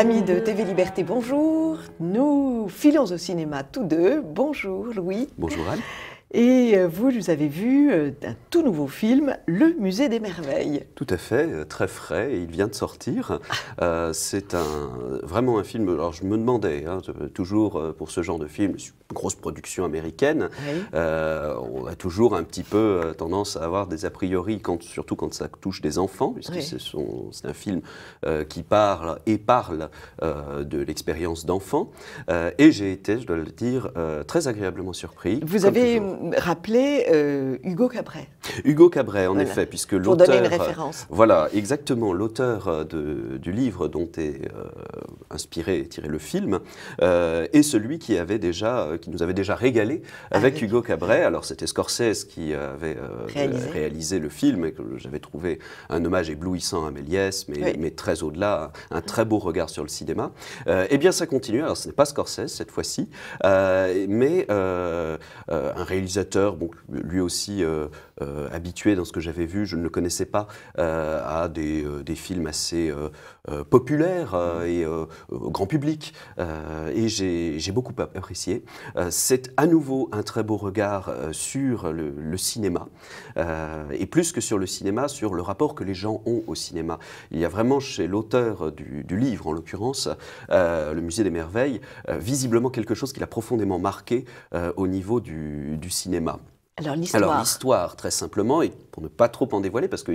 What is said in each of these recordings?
Amis de TV Liberté, bonjour. Nous filons au cinéma tous deux. Bonjour Louis. Bonjour Anne. Et vous, nous avez vu un tout nouveau film, Le Musée des Merveilles. Tout à fait, très frais, et il vient de sortir. C'est vraiment un film, alors je me demandais, toujours pour ce genre de film, une grosse production américaine, Oui. on a toujours un petit peu tendance à avoir des a priori, surtout quand ça touche des enfants, puisque Oui. c'est un film qui parle de l'expérience d'enfant. Et j'ai été, je dois le dire, très agréablement surpris. Vous comme avez toujours. rappelé Hugo Cabret. Hugo Cabret, en Voilà. effet, puisque Pour l'auteur... donner une référence. Voilà, exactement, l'auteur du livre dont est tiré le film, est celui qui nous avait déjà régalé avec Hugo Cabret. Alors c'était Scorsese qui avait réalisé le film, et que j'avais trouvé un hommage éblouissant à Méliès, mais très au-delà, un très beau regard sur le cinéma. Eh bien ça continue, alors ce n'est pas Scorsese cette fois-ci, mais un réalisateur, bon, lui aussi habitué dans ce que j'avais vu, je ne le connaissais pas, à des films assez populaires et grand public, et j'ai beaucoup apprécié. C'est à nouveau un très beau regard sur le cinéma, et plus que sur le cinéma, sur le rapport que les gens ont au cinéma. Il y a vraiment chez l'auteur du livre, en l'occurrence, Le Musée des Merveilles, visiblement quelque chose qui l'a profondément marqué au niveau du cinéma. Alors l'histoire. Alors l'histoire, très simplement, et pour ne pas trop en dévoiler, parce que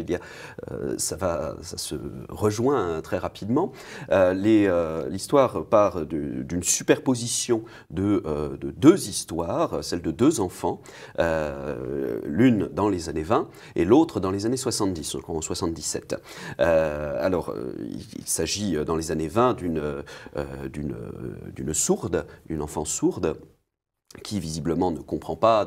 ça se rejoint très rapidement, l'histoire part d'une superposition de deux histoires, celle de deux enfants, l'une dans les années 20 et l'autre dans les années 70, je crois en 77. Il s'agit dans les années 20 d'une sourde, une enfant sourde, qui visiblement ne comprend pas,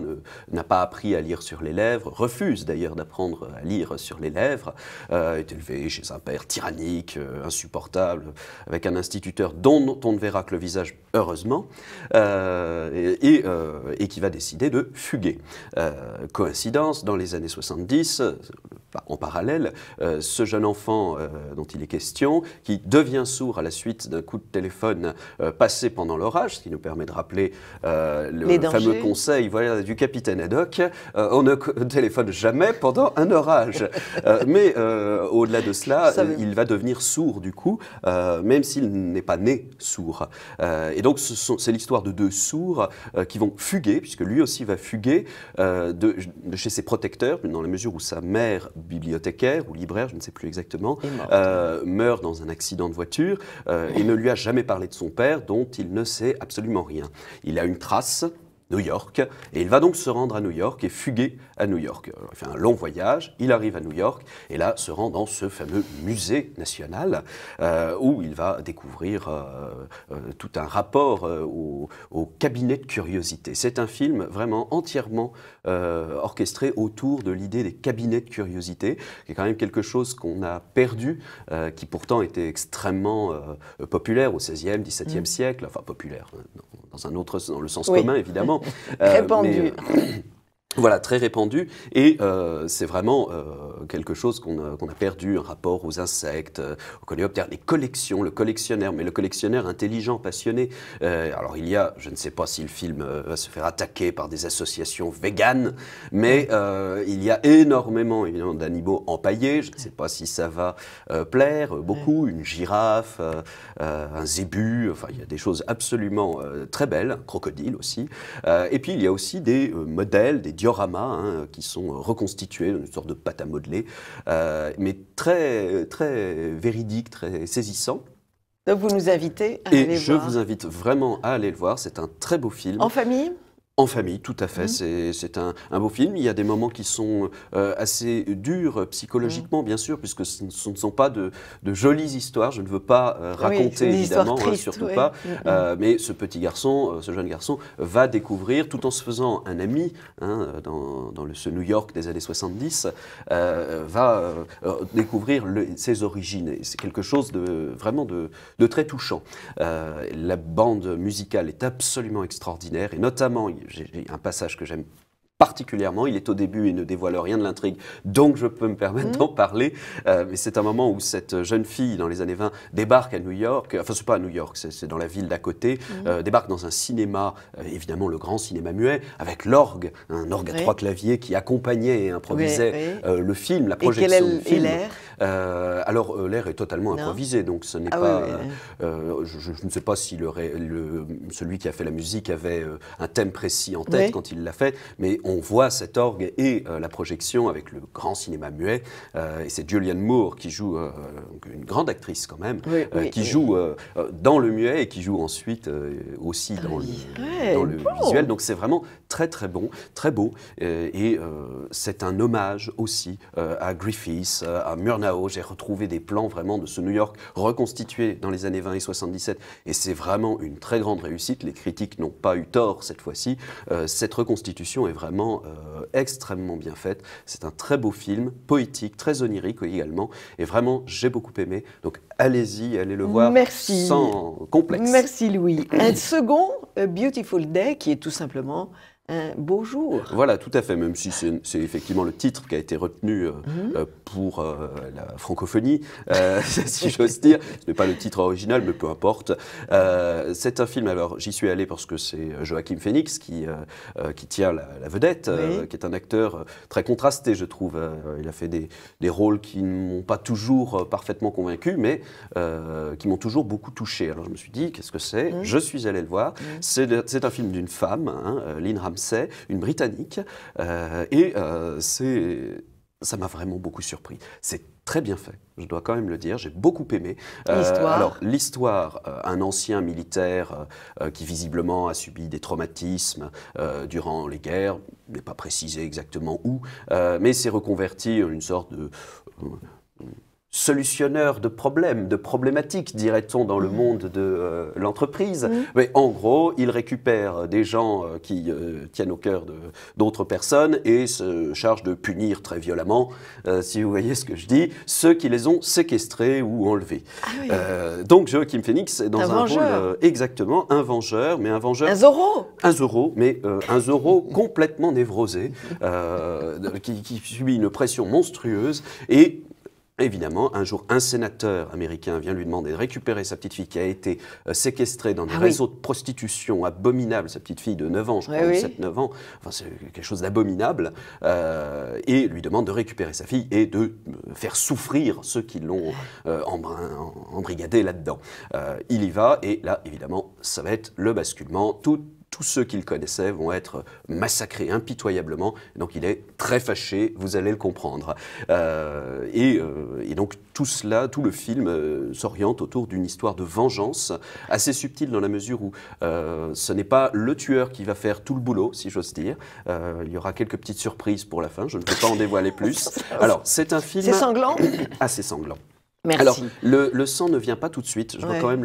n'a pas appris à lire sur les lèvres, refuse d'ailleurs d'apprendre à lire sur les lèvres, est élevée chez un père tyrannique, insupportable, avec un instituteur dont on ne verra que le visage, heureusement, et qui va décider de fuguer. Coïncidence, dans les années 70, en parallèle, ce jeune enfant dont il est question, qui devient sourd à la suite d'un coup de téléphone passé pendant l'orage, ce qui nous permet de rappeler le fameux conseil du capitaine Haddock, on ne téléphone jamais pendant un orage. Mais au-delà de cela, il va devenir sourd du coup, même s'il n'est pas né sourd. Et donc c'est l'histoire de deux sourds qui vont fuguer, puisque lui aussi va fuguer de chez ses protecteurs, dans la mesure où sa mère, bibliothécaire ou libraire, je ne sais plus exactement, meurt dans un accident de voiture et ne lui a jamais parlé de son père, dont il ne sait absolument rien. Il a une trace, New York, et il va donc se rendre à New York et fuguer à New York. Il fait un long voyage, il arrive à New York, et là se rend dans ce fameux musée national, où il va découvrir tout un rapport au cabinet de curiosité. C'est un film vraiment entièrement orchestré autour de l'idée des cabinets de curiosité, qui est quand même quelque chose qu'on a perdu, qui pourtant était extrêmement populaire au XVIe, XVIIe siècle, enfin populaire, dans le sens commun évidemment. Répandu. Voilà, très répandu, et c'est vraiment quelque chose qu'on a perdu, un rapport aux insectes, aux coléoptères, les collections, le collectionneur, mais le collectionneur intelligent, passionné. Alors je ne sais pas si le film va se faire attaquer par des associations véganes, mais il y a énormément d'animaux empaillés, je ne sais pas si ça va plaire beaucoup, une girafe, un zébu, enfin il y a des choses absolument très belles, un crocodile aussi, et puis il y a aussi des modèles, des dioramas qui sont reconstitués, une sorte de pâte à modeler, mais très, très véridique, très saisissant. Donc vous nous invitez à aller voir. Et je vous invite vraiment à aller le voir, c'est un très beau film. En famille ? En famille, tout à fait. C'est un beau film. Il y a des moments qui sont assez durs psychologiquement, bien sûr, puisque ce ne sont pas de jolies histoires. Je ne veux pas raconter, évidemment, surtout pas. Mais ce petit garçon, ce jeune garçon, va découvrir, tout en se faisant un ami dans ce New York des années 70, va découvrir ses origines. Et c'est quelque chose vraiment de très touchant. La bande musicale est absolument extraordinaire, et notamment, j'ai un passage que j'aime particulièrement. Il est au début et ne dévoile rien de l'intrigue, donc je peux me permettre d'en parler. Mais c'est un moment où cette jeune fille, dans les années 20, débarque à New York, enfin c'est pas à New York, c'est dans la ville d'à côté, débarque dans un cinéma, évidemment le grand cinéma muet, avec l'orgue, un orgue à 3 claviers qui accompagnait et improvisait le film, la projection du film. Et l'air alors l'air est totalement improvisé, donc ce n'est pas... je ne sais pas si celui qui a fait la musique avait un thème précis en tête quand il l'a fait, mais on voit cet orgue et la projection avec le grand cinéma muet. Et c'est Julianne Moore qui joue, une grande actrice quand même, qui joue dans le muet et qui joue ensuite aussi dans le visuel. Donc c'est vraiment très très bon, très beau. Et c'est un hommage aussi à Griffiths, à Murnau. J'ai retrouvé des plans vraiment de ce New York reconstitué dans les années 20 et 77. Et c'est vraiment une très grande réussite. Les critiques n'ont pas eu tort cette fois-ci. Cette reconstitution est vraiment extrêmement bien faite. C'est un très beau film, poétique, très onirique également. Et vraiment, j'ai beaucoup aimé. Donc allez-y, allez le voir sans complexe. Merci Louis. Un second, A Beautiful Day, qui est tout simplement un beau jour. Voilà, tout à fait, même si c'est effectivement le titre qui a été retenu pour la francophonie, si j'ose dire. Ce n'est pas le titre original, mais peu importe. C'est un film, alors j'y suis allé parce que c'est Joaquin Phoenix qui tient la vedette, qui est un acteur très contrasté, je trouve. Il a fait des rôles qui ne m'ont pas toujours parfaitement convaincu, mais qui m'ont toujours beaucoup touché. Alors je me suis dit, qu'est-ce que c'est? Je suis allé le voir. C'est un film d'une femme, Lynn Ramsay, une Britannique, et ça m'a vraiment beaucoup surpris. C'est très bien fait, je dois quand même le dire, j'ai beaucoup aimé. Alors, l'histoire, un ancien militaire qui visiblement a subi des traumatismes durant les guerres, n'est pas précisé exactement où, mais s'est reconverti en une sorte de... solutionneur de problèmes, de problématiques, dirait-on, dans le monde de l'entreprise. Mais en gros, il récupère des gens qui tiennent au cœur d'autres personnes et se charge de punir très violemment, si vous voyez ce que je dis, ceux qui les ont séquestrés ou enlevés. Donc Joaquin Phoenix est dans un rôle exactement un vengeur, mais un vengeur... Un Zorro. Un Zorro, mais un Zorro complètement névrosé, qui subit une pression monstrueuse et... Évidemment, un jour, un sénateur américain vient lui demander de récupérer sa petite fille qui a été séquestrée dans des réseaux de prostitution abominables, sa petite fille de 9 ans, je crois, 7-9 ans, enfin, c'est quelque chose d'abominable, et lui demande de récupérer sa fille et de faire souffrir ceux qui l'ont embrigadé là-dedans. Il y va, et là, évidemment, ça va être le basculement. Tous ceux qu'il connaissait vont être massacrés impitoyablement. Donc il est très fâché, vous allez le comprendre. Et donc tout cela, tout le film s'oriente autour d'une histoire de vengeance assez subtile dans la mesure où ce n'est pas le tueur qui va faire tout le boulot, si j'ose dire. Il y aura quelques petites surprises pour la fin, je ne peux pas en dévoiler plus. Alors c'est un film... C'est sanglant? Assez sanglant. Merci. Alors, le sang ne vient pas tout de suite, je dois quand même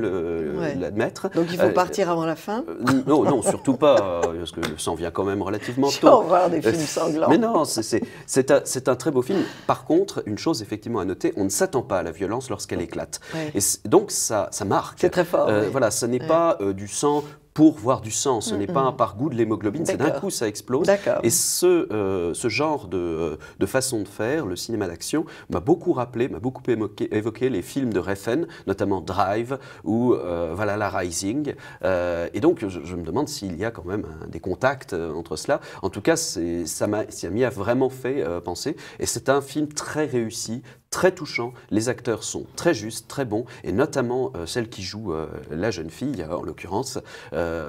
l'admettre. Donc il faut partir avant la fin? Non, surtout pas, parce que le sang vient quand même relativement tôt. J'ai horreur des films sanglants. Mais non, c'est un très beau film. Par contre, une chose effectivement à noter, on ne s'attend pas à la violence lorsqu'elle éclate. Et donc ça marque. C'est très fort. Voilà, ce n'est pas du sang pour voir du sang, ce n'est pas un par-goût de l'hémoglobine, c'est d'un coup ça explose. Et ce genre de façon de faire, le cinéma d'action, m'a beaucoup rappelé, m'a beaucoup évoqué les films de Refn, notamment Drive ou Valhalla Rising. Et donc je me demande s'il y a quand même des contacts entre cela. En tout cas, ça m'y a vraiment fait penser. Et c'est un film très réussi, très touchant, les acteurs sont très justes, très bons, et notamment celle qui joue la jeune fille, en l'occurrence.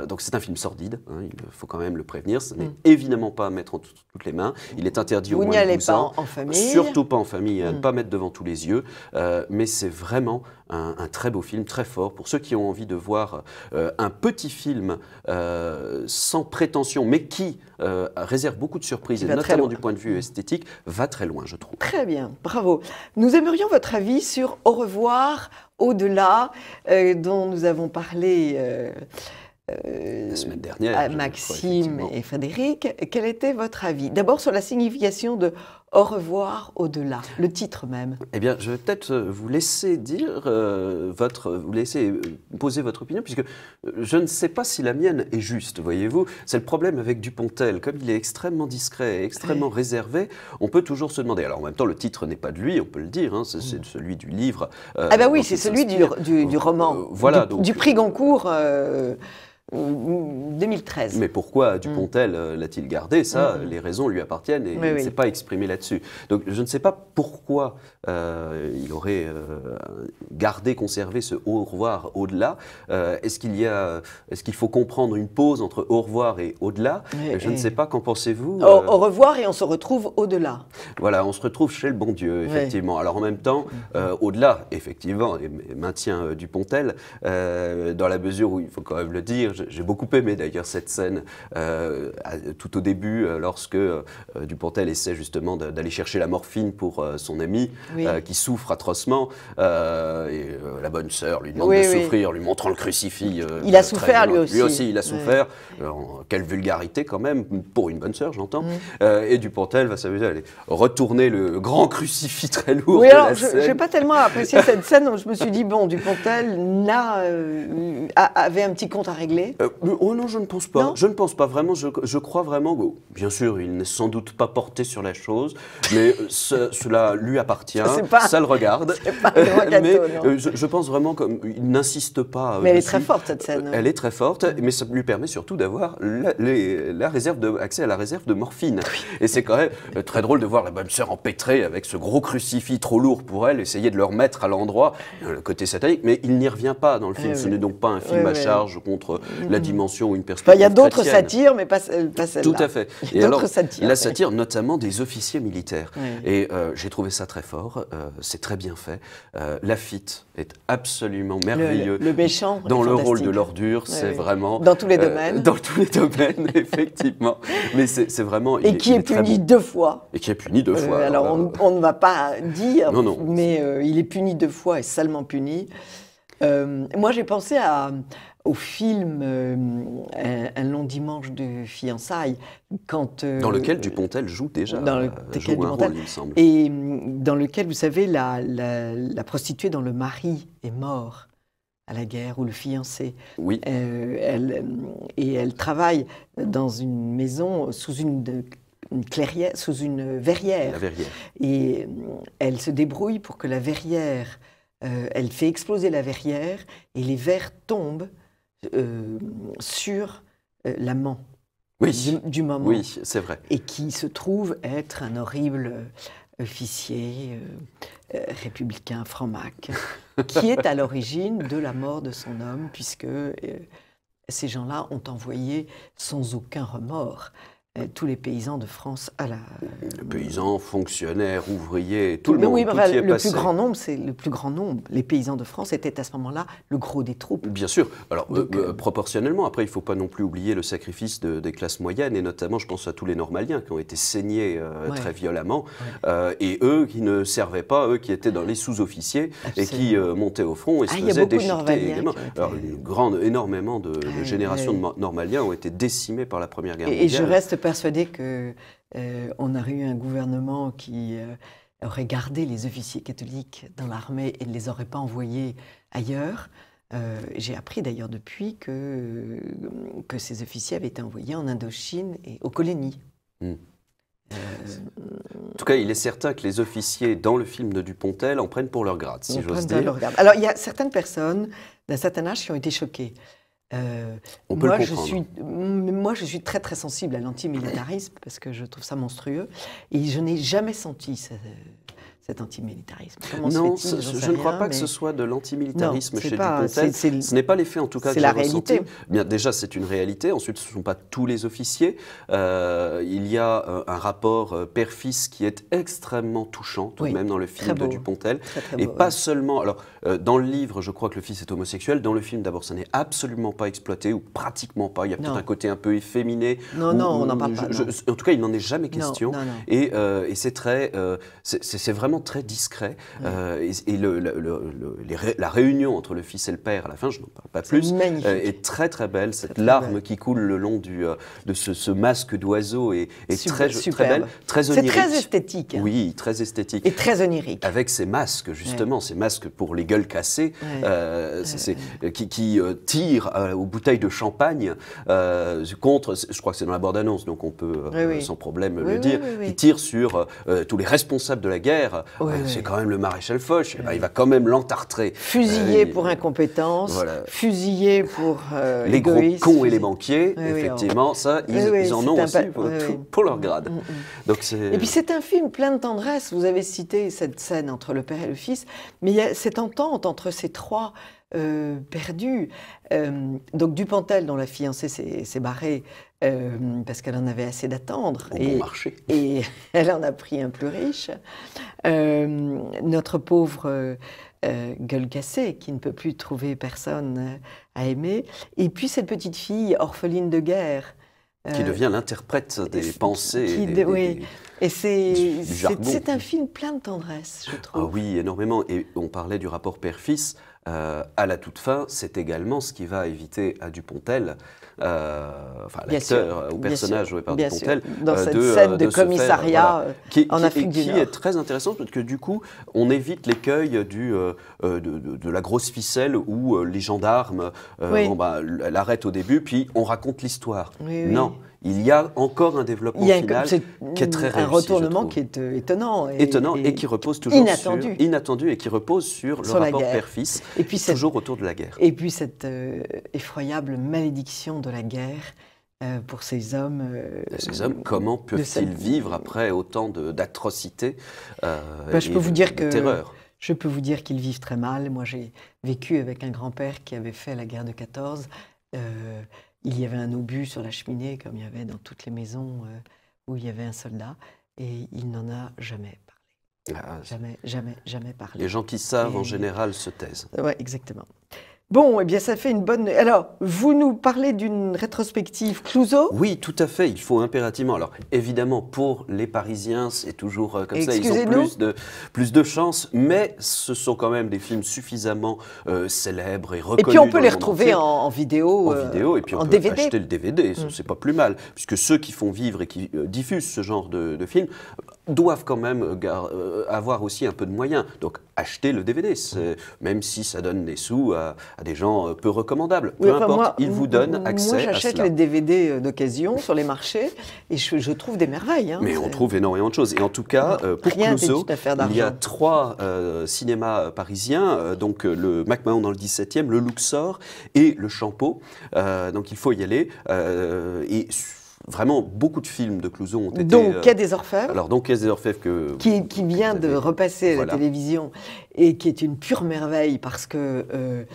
Donc c'est un film sordide, hein, il faut quand même le prévenir, ce n'est évidemment pas à mettre entre toutes les mains, il est interdit au moins de 12 ans. Vous n'y allez pas en famille. Surtout pas en famille, à ne pas mettre devant tous les yeux, mais c'est vraiment un très beau film, très fort, pour ceux qui ont envie de voir un petit film sans prétention, mais qui réserve beaucoup de surprises, et notamment du point de vue esthétique, va très loin, je trouve. Très bien, bravo. Nous aimerions votre avis sur Au revoir, au-delà, dont nous avons parlé la semaine dernière, à Maxime et Frédéric. Quel était votre avis? D'abord sur la signification de Au revoir au-delà, le titre même. Eh bien, je vais peut-être vous laisser dire vous laisser poser votre opinion, puisque je ne sais pas si la mienne est juste, voyez-vous. C'est le problème avec Dupontel. Comme il est extrêmement discret, extrêmement réservé, on peut toujours se demander. Alors, en même temps, le titre n'est pas de lui, on peut le dire, hein, c'est celui du livre. Ah ben oui, c'est celui du roman, voilà, du prix Goncourt 2013. Mais pourquoi Dupontel l'a-t-il gardé? Ça, les raisons lui appartiennent et il ne s'est pas exprimé là-desqu'il je ne sais pas pourquoi il aurait gardé, conservé ce au revoir au-delà. Est-ce qu'il faut comprendre une pause entre au revoir et au-delà? Je ne sais pas, qu'en pensez-vous? Au revoir et on se retrouve au-delà. Voilà, on se retrouve chez le bon Dieu, effectivement. Alors en même temps, au-delà, effectivement, et maintien Dupontel, dans la mesure où, il faut quand même le dire, j'ai beaucoup aimé d'ailleurs cette scène tout au début, lorsque Dupontel essaie justement d'aller chercher la morphine pour son ami qui souffre atrocement. Et la bonne sœur lui demande de souffrir, lui montrant le crucifix. Il a souffert lui aussi. Lui aussi, il a souffert. Quelle vulgarité quand même, pour une bonne sœur, j'entends. Et Dupontel va s'amuser à aller retourner le grand crucifix très lourd de la scène. Je n'ai pas tellement apprécié cette scène, donc je me suis dit, bon, Dupontel avait un petit compte à régler. Oh non, je ne pense pas. Non, je ne pense pas vraiment. Je crois vraiment. Bien sûr, il n'est sans doute pas porté sur la chose, mais cela lui appartient. Ça le regarde. Pas mais je pense vraiment qu'il n'insiste pas. Mais elle est très forte cette scène. Elle est très forte, mais ça lui permet surtout d'avoir accès à la réserve de morphine. Et c'est quand même très drôle de voir la bonne sœur empêtrée avec ce gros crucifix trop lourd pour elle, essayer de le remettre à l'endroit, le côté satanique. Mais il n'y revient pas dans le film. Ce n'est donc pas un film à charge contre la dimension ou une perspective. Il y a d'autres satires, mais pas celle-là. Tout à fait. Et alors, la satire notamment des officiers militaires. Et j'ai trouvé ça très fort. C'est très bien fait. Lafitte est absolument merveilleux. Le méchant. Dans le rôle de l'ordure, c'est vraiment. Dans tous les domaines. Dans tous les domaines, effectivement. Mais c'est vraiment. Et qui est puni 2 fois. Et qui est puni 2 fois. Alors, on ne va pas dire, mais il est puni 2 fois et salement puni. Moi, j'ai pensé au film Un long dimanche de fiançailles. Dans lequel Dupontel joue déjà. Dans lequel Dupontel, il me semble. Et dans lequel, vous savez, la prostituée dont le mari est mort à la guerre, ou le fiancé. Oui. Elle travaille dans une maison sous une clairière, sous une verrière. La verrière. Et elle se débrouille pour que la verrière... elle fait exploser la verrière et les verres tombent sur l'amant du moment. Oui, c'est vrai. Et qui se trouve être un horrible officier républicain franc-mac, qui est à l'origine de la mort de son homme, puisque ces gens-là ont envoyé sans aucun remords tous les paysans de France à la... Paysans, fonctionnaires, ouvriers, tout le monde, oui, tout y est le passé. plus grand nombre, c'est le plus grand nombre. Les paysans de France étaient à ce moment-là le gros des troupes. Bien sûr. Alors, proportionnellement, après, il ne faut pas non plus oublier le sacrifice des classes moyennes, et notamment, je pense à tous les Normaliens qui ont été saignés très violemment, et eux qui ne servaient pas, eux qui étaient dans les sous-officiers, et qui montaient au front et se faisaient déchiqueter également. Alors, énormément de générations de Normaliens ont été décimées par la Première Guerre mondiale. Et je reste persuadé qu'on aurait eu un gouvernement qui aurait gardé les officiers catholiques dans l'armée et ne les aurait pas envoyés ailleurs. J'ai appris d'ailleurs depuis que ces officiers avaient été envoyés en Indochine et aux colonies. En tout cas, il est certain que les officiers dans le film de Dupontel en prennent pour leur grade, si j'ose dire. Alors, il y a certaines personnes d'un certain âge qui ont été choquées. On peut le comprendre. Moi, je suis très très sensible à l'antimilitarisme parce que je trouve ça monstrueux et je n'ai jamais senti cet antimilitarisme. Non, je ne crois pas que ce soit de l'antimilitarisme chez Dupontel. Ce n'est pas l'effet, en tout cas, que j'ai ressenti. Bien, déjà, c'est une réalité. Ensuite, ce ne sont pas tous les officiers. Il y a un rapport père-fils qui est extrêmement touchant, tout de même, dans le film de Dupontel. Et pas seulement... Alors, dans le livre, je crois que le fils est homosexuel. Dans le film, d'abord, ça n'est absolument pas exploité, ou pratiquement pas. Il y a peut-être un côté un peu efféminé. Non, on n'en parle pas. En tout cas, il n'en est jamais question. Et c'est très... c'est vraiment vraiment très discret. Et la réunion entre le fils et le père, à la fin, je n'en parle pas plus, est très très belle. Cette larme qui coule le long de ce masque d'oiseau est très belle, très onirique. C'est très esthétique. Hein. Oui, très esthétique. Et très onirique. Avec ces masques, justement, ces masques pour les gueules cassées, qui tirent aux bouteilles de champagne contre, je crois que c'est dans la bande-annonce, donc on peut sans problème le dire, qui tirent sur tous les responsables de la guerre. C'est quand même le maréchal Foch, il va quand même l'entartrer. Fusillé pour incompétence, fusillé pour les gros cons et les banquiers, effectivement, ça, ils en ont aussi pour leur grade. Donc et puis c'est un film plein de tendresse. Vous avez cité cette scène entre le père et le fils, mais il y a cette entente entre ces trois perdus. Donc Dupontel, dont la fiancée s'est barrée parce qu'elle en avait assez d'attendre. Bon marché. Et elle en a pris un plus riche. Notre pauvre gueule cassée, qui ne peut plus trouver personne à aimer. Et puis cette petite fille orpheline de guerre. Qui devient l'interprète des pensées. Et c'est un film plein de tendresse, je trouve. Ah oui, énormément. Et on parlait du rapport père-fils. À la toute fin, c'est également ce qui va éviter à Dupontel, l'acteur, au personnage joué par Dupontel, dans cette scène de commissariat en Afrique du Nord. Qui est très intéressante parce que du coup, on évite l'écueil de la grosse ficelle où les gendarmes l'arrêtent au début, puis on raconte l'histoire. Non. Il y a encore un développement final qui est très réussi. Un retournement qui est étonnant. Et qui repose toujours inattendu et qui repose sur le rapport père-fils, toujours autour de la guerre. Et puis cette effroyable malédiction de la guerre pour ces hommes. Comment peuvent-ils vivre après autant d'atrocités je peux vous dire de terreur? Je peux vous dire qu'ils vivent très mal. Moi, j'ai vécu avec un grand-père qui avait fait la guerre de 14. Il y avait un obus sur la cheminée, comme il y avait dans toutes les maisons où il y avait un soldat, et il n'en a jamais parlé. Jamais parlé. Les gens qui savent, en général, se taisent. Oui, exactement. Bon, eh bien, ça fait une bonne... Alors, vous nous parlez d'une rétrospective Clouzot ? Oui, tout à fait, il faut impérativement. Alors, évidemment, pour les Parisiens, c'est toujours comme ça, ils ont plus de chance, mais ce sont quand même des films suffisamment célèbres et reconnus. Et puis, on peut les retrouver en vidéo, et puis on peut DVD. acheter le DVD, c'est pas plus mal, puisque ceux qui font vivre et qui diffusent ce genre de films doivent quand même avoir aussi un peu de moyens. Donc, acheter le DVD, même si ça donne des sous à des gens peu recommandables. Peu importe, ils vous donnent accès à cela. Moi, j'achète les DVD d'occasion sur les marchés et je trouve des merveilles. Hein, mais on trouve énormément de choses. Et en tout cas, pour Clouzot, il y a 3 cinémas parisiens, donc le McMahon dans le 17e, le Luxor et le Champeau. Donc, il faut y aller. Et vraiment, beaucoup de films de Clouzot ont été... Donc, Quai des Orfèvres. Alors, donc, Quai des Orfèvres qui vient de repasser à la télévision et qui est une pure merveille parce que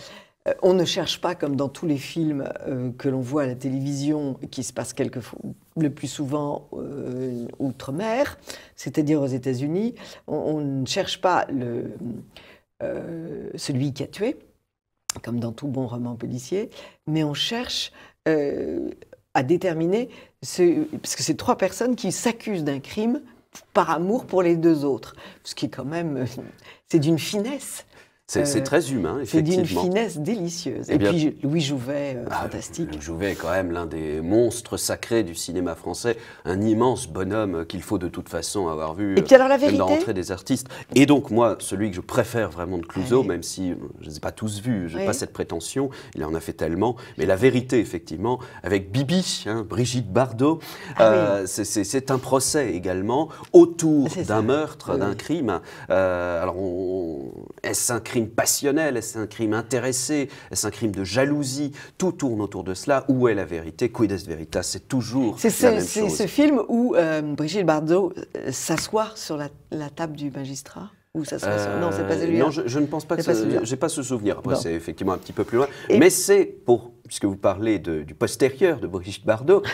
on ne cherche pas, comme dans tous les films que l'on voit à la télévision, qui se passent quelquefois, le plus souvent outre-mer, c'est-à-dire aux États-Unis, on ne cherche pas celui qui a tué, comme dans tout bon roman policier, mais on cherche... à déterminer, parce que c'est 3 personnes qui s'accusent d'un crime par amour pour les 2 autres. Ce qui est quand même, c'est d'une finesse. C'est très humain, effectivement. C'est d'une finesse délicieuse. Et puis Louis Jouvet, fantastique. Louis Jouvet est quand même l'un des monstres sacrés du cinéma français, un immense bonhomme qu'il faut de toute façon avoir vu et puis alors, la vérité, dans l'entrée des artistes. Et donc moi, celui que je préfère vraiment de Clouzot, même si je ne les ai pas tous vus, je n'ai pas cette prétention, il en a fait tellement, mais la vérité, effectivement, avec Bibi, Brigitte Bardot, c'est un procès également autour d'un meurtre, d'un crime. Alors, est-ce un crime passionnel, est-ce un crime intéressé, est-ce un crime de jalousie? Tout tourne autour de cela. Où est la vérité? Quid est veritas? C'est toujours la même chose. C'est ce film où Brigitte Bardot s'assoit sur la table du magistrat? Ou ça non, c'est pas celui-là. Non, je ne pense pas que j'ai pas ce souvenir. Après, c'est effectivement un petit peu plus loin. Mais c'est pour puisque vous parlez du postérieur de Brigitte Bardot,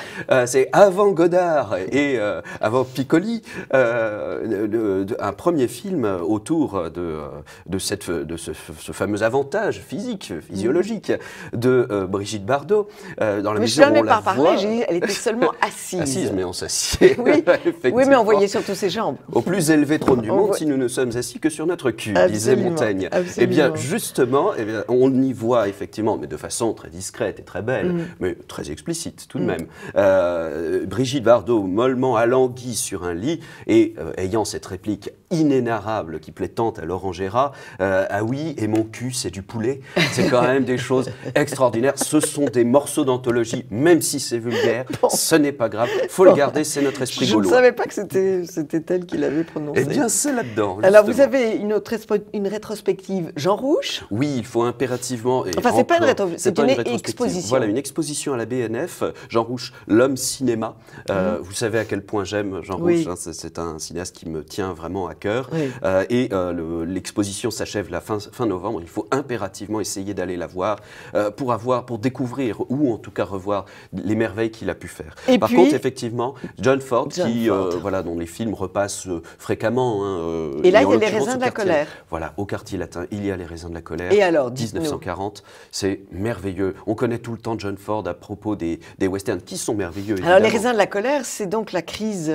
c'est avant Godard et avant Piccoli, un premier film autour de ce fameux avantage physique, physiologique de Brigitte Bardot. Dans la mesure je n'en où ai on la pas voit, parlé, elle était seulement assise. Assise, mais on s'assied. Oui, effectivement. oui, mais on voyait surtout ses jambes. Au plus élevé trône du On monde, voit- si nous ne sommes assis que sur notre cul, disait Absolument, Montaigne. absolument. Eh bien, justement, on y voit effectivement, mais de façon très discrète et très belle, mais très explicite tout de même, Brigitte Bardot mollement alanguie sur un lit et ayant cette réplique inénarrable qui plaît tant à Laurent Gérard, ah oui, et mon cul, c'est du poulet. C'est quand même des choses extraordinaires. Ce sont des morceaux d'anthologie, même si c'est vulgaire, ce n'est pas grave. Faut le garder, c'est notre esprit Je ne gaulois. savais pas que c'était elle qui l'avait prononcé. Eh bien, c'est là-dedans. Alors, vous justement. avez une rétrospective Jean Rouge. Oui, il faut impérativement. Et Enfin, c'est pas une encore, c'est pas une rétrospective. exposition. Voilà, une exposition à la BNF. Jean Rouge, l'homme cinéma. Vous savez à quel point j'aime Jean Oui. Rouge. Hein, c'est un cinéaste qui me tient vraiment à cœur. Oui. L'exposition s'achève la fin novembre. Il faut impérativement essayer d'aller la voir pour découvrir ou en tout cas revoir les merveilles qu'il a pu faire. Et Par puis, contre, effectivement, John Ford, John Ford. voilà, dont les films repassent fréquemment. Hein, Et là, il y en a Les l'occurrence, raisins au de la quartier- colère. Voilà, au quartier latin, il y a Les raisins de la colère. Et alors, dites-nous. 1940, c'est merveilleux. On connaît tout le temps John Ford à propos des westerns qui sont merveilleux. Alors, Les évidemment. raisins de la colère, c'est donc la crise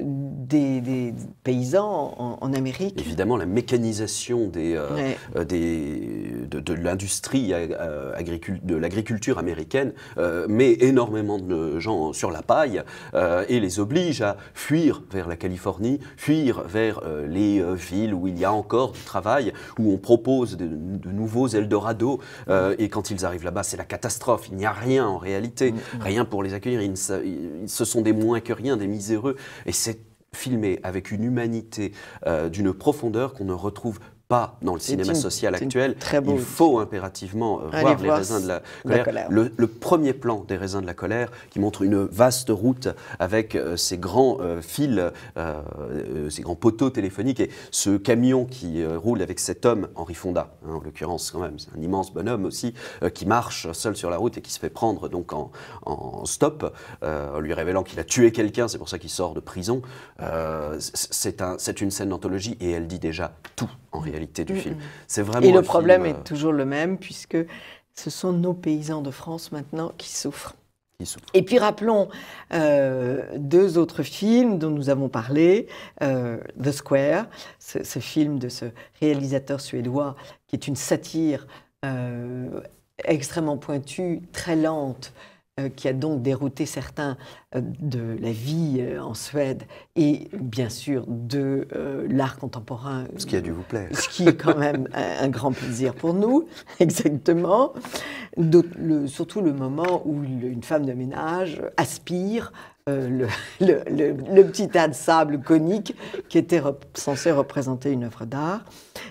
des paysans en Amérique. Évidemment, la mécanisation Ouais. de l'industrie de l'agriculture américaine met énormément de gens sur la paille et les oblige à fuir vers la Californie, fuir vers les villes où il y a encore du travail, où on propose de nouveaux Eldorado. Et quand ils arrivent là-bas, c'est la catastrophe. Il n'y a rien en réalité, rien pour les accueillir. Ce sont des moins que rien, des miséreux. Et c'est filmé avec une humanité d'une profondeur qu'on ne retrouve pas dans le cinéma social actuel. Très beau. Il faut impérativement Allez voir Les voir raisins de la la colère. colère. Le premier plan des raisins de la colère qui montre une vaste route avec ces grands fils, ces grands poteaux téléphoniques et ce camion qui roule avec cet homme, Henri Fonda, hein, en l'occurrence quand même, c'est un immense bonhomme aussi, qui marche seul sur la route et qui se fait prendre donc en stop, en lui révélant qu'il a tué quelqu'un, c'est pour ça qu'il sort de prison. C'est une scène d'anthologie et elle dit déjà tout en réalité du film. C'est vraiment Et le un problème film, est toujours le même, puisque ce sont nos paysans de France maintenant qui souffrent. qui souffre. Et puis rappelons deux autres films dont nous avons parlé. The Square, ce film de ce réalisateur suédois qui est une satire extrêmement pointue, très lente, qui a donc dérouté certains de la vie en Suède et bien sûr de l'art contemporain. Ce qui a dû vous plaire. Ce qui est quand même un grand plaisir pour nous, exactement. Surtout le moment où une femme de ménage aspire le petit tas de sable conique qui était censé représenter une œuvre d'art.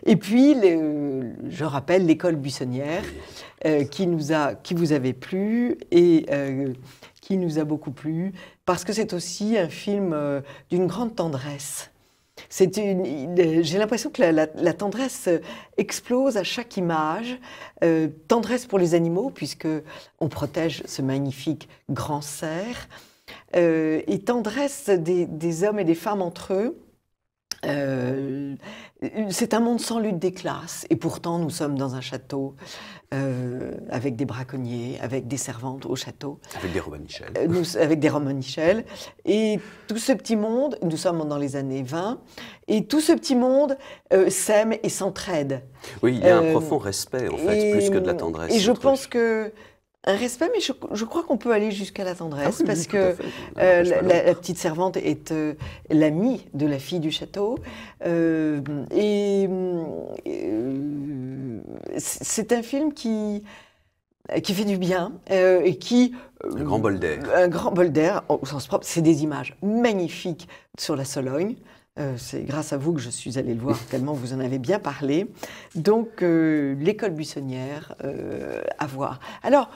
Et puis, je rappelle l'école buissonnière qui vous avait plu et qui nous a beaucoup plu parce que c'est aussi un film d'une grande tendresse. J'ai l'impression que la tendresse explose à chaque image. Tendresse pour les animaux, puisque on protège ce magnifique grand cerf. Et tendresse des hommes et des femmes entre eux. C'est un monde sans lutte des classes. Et pourtant, nous sommes dans un château avec des braconniers, avec des servantes au château. Avec des Romanichel. Avec des Romanichel. Et tout ce petit monde, nous sommes dans les années 20, et tout ce petit monde s'aime et s'entraide. Oui, il y a un profond respect, en fait, plus que de la tendresse. Et je pense que un respect, mais je crois qu'on peut aller jusqu'à la tendresse, oui, parce oui, que tout à fait. la petite servante est l'amie de la fille du château. C'est un film qui fait du bien et qui... Un grand bol d'air. Un grand bol d'air, au sens propre. C'est des images magnifiques sur la Sologne. C'est grâce à vous que je suis allée le voir, tellement vous en avez bien parlé. Donc, l'école buissonnière, à voir. Alors,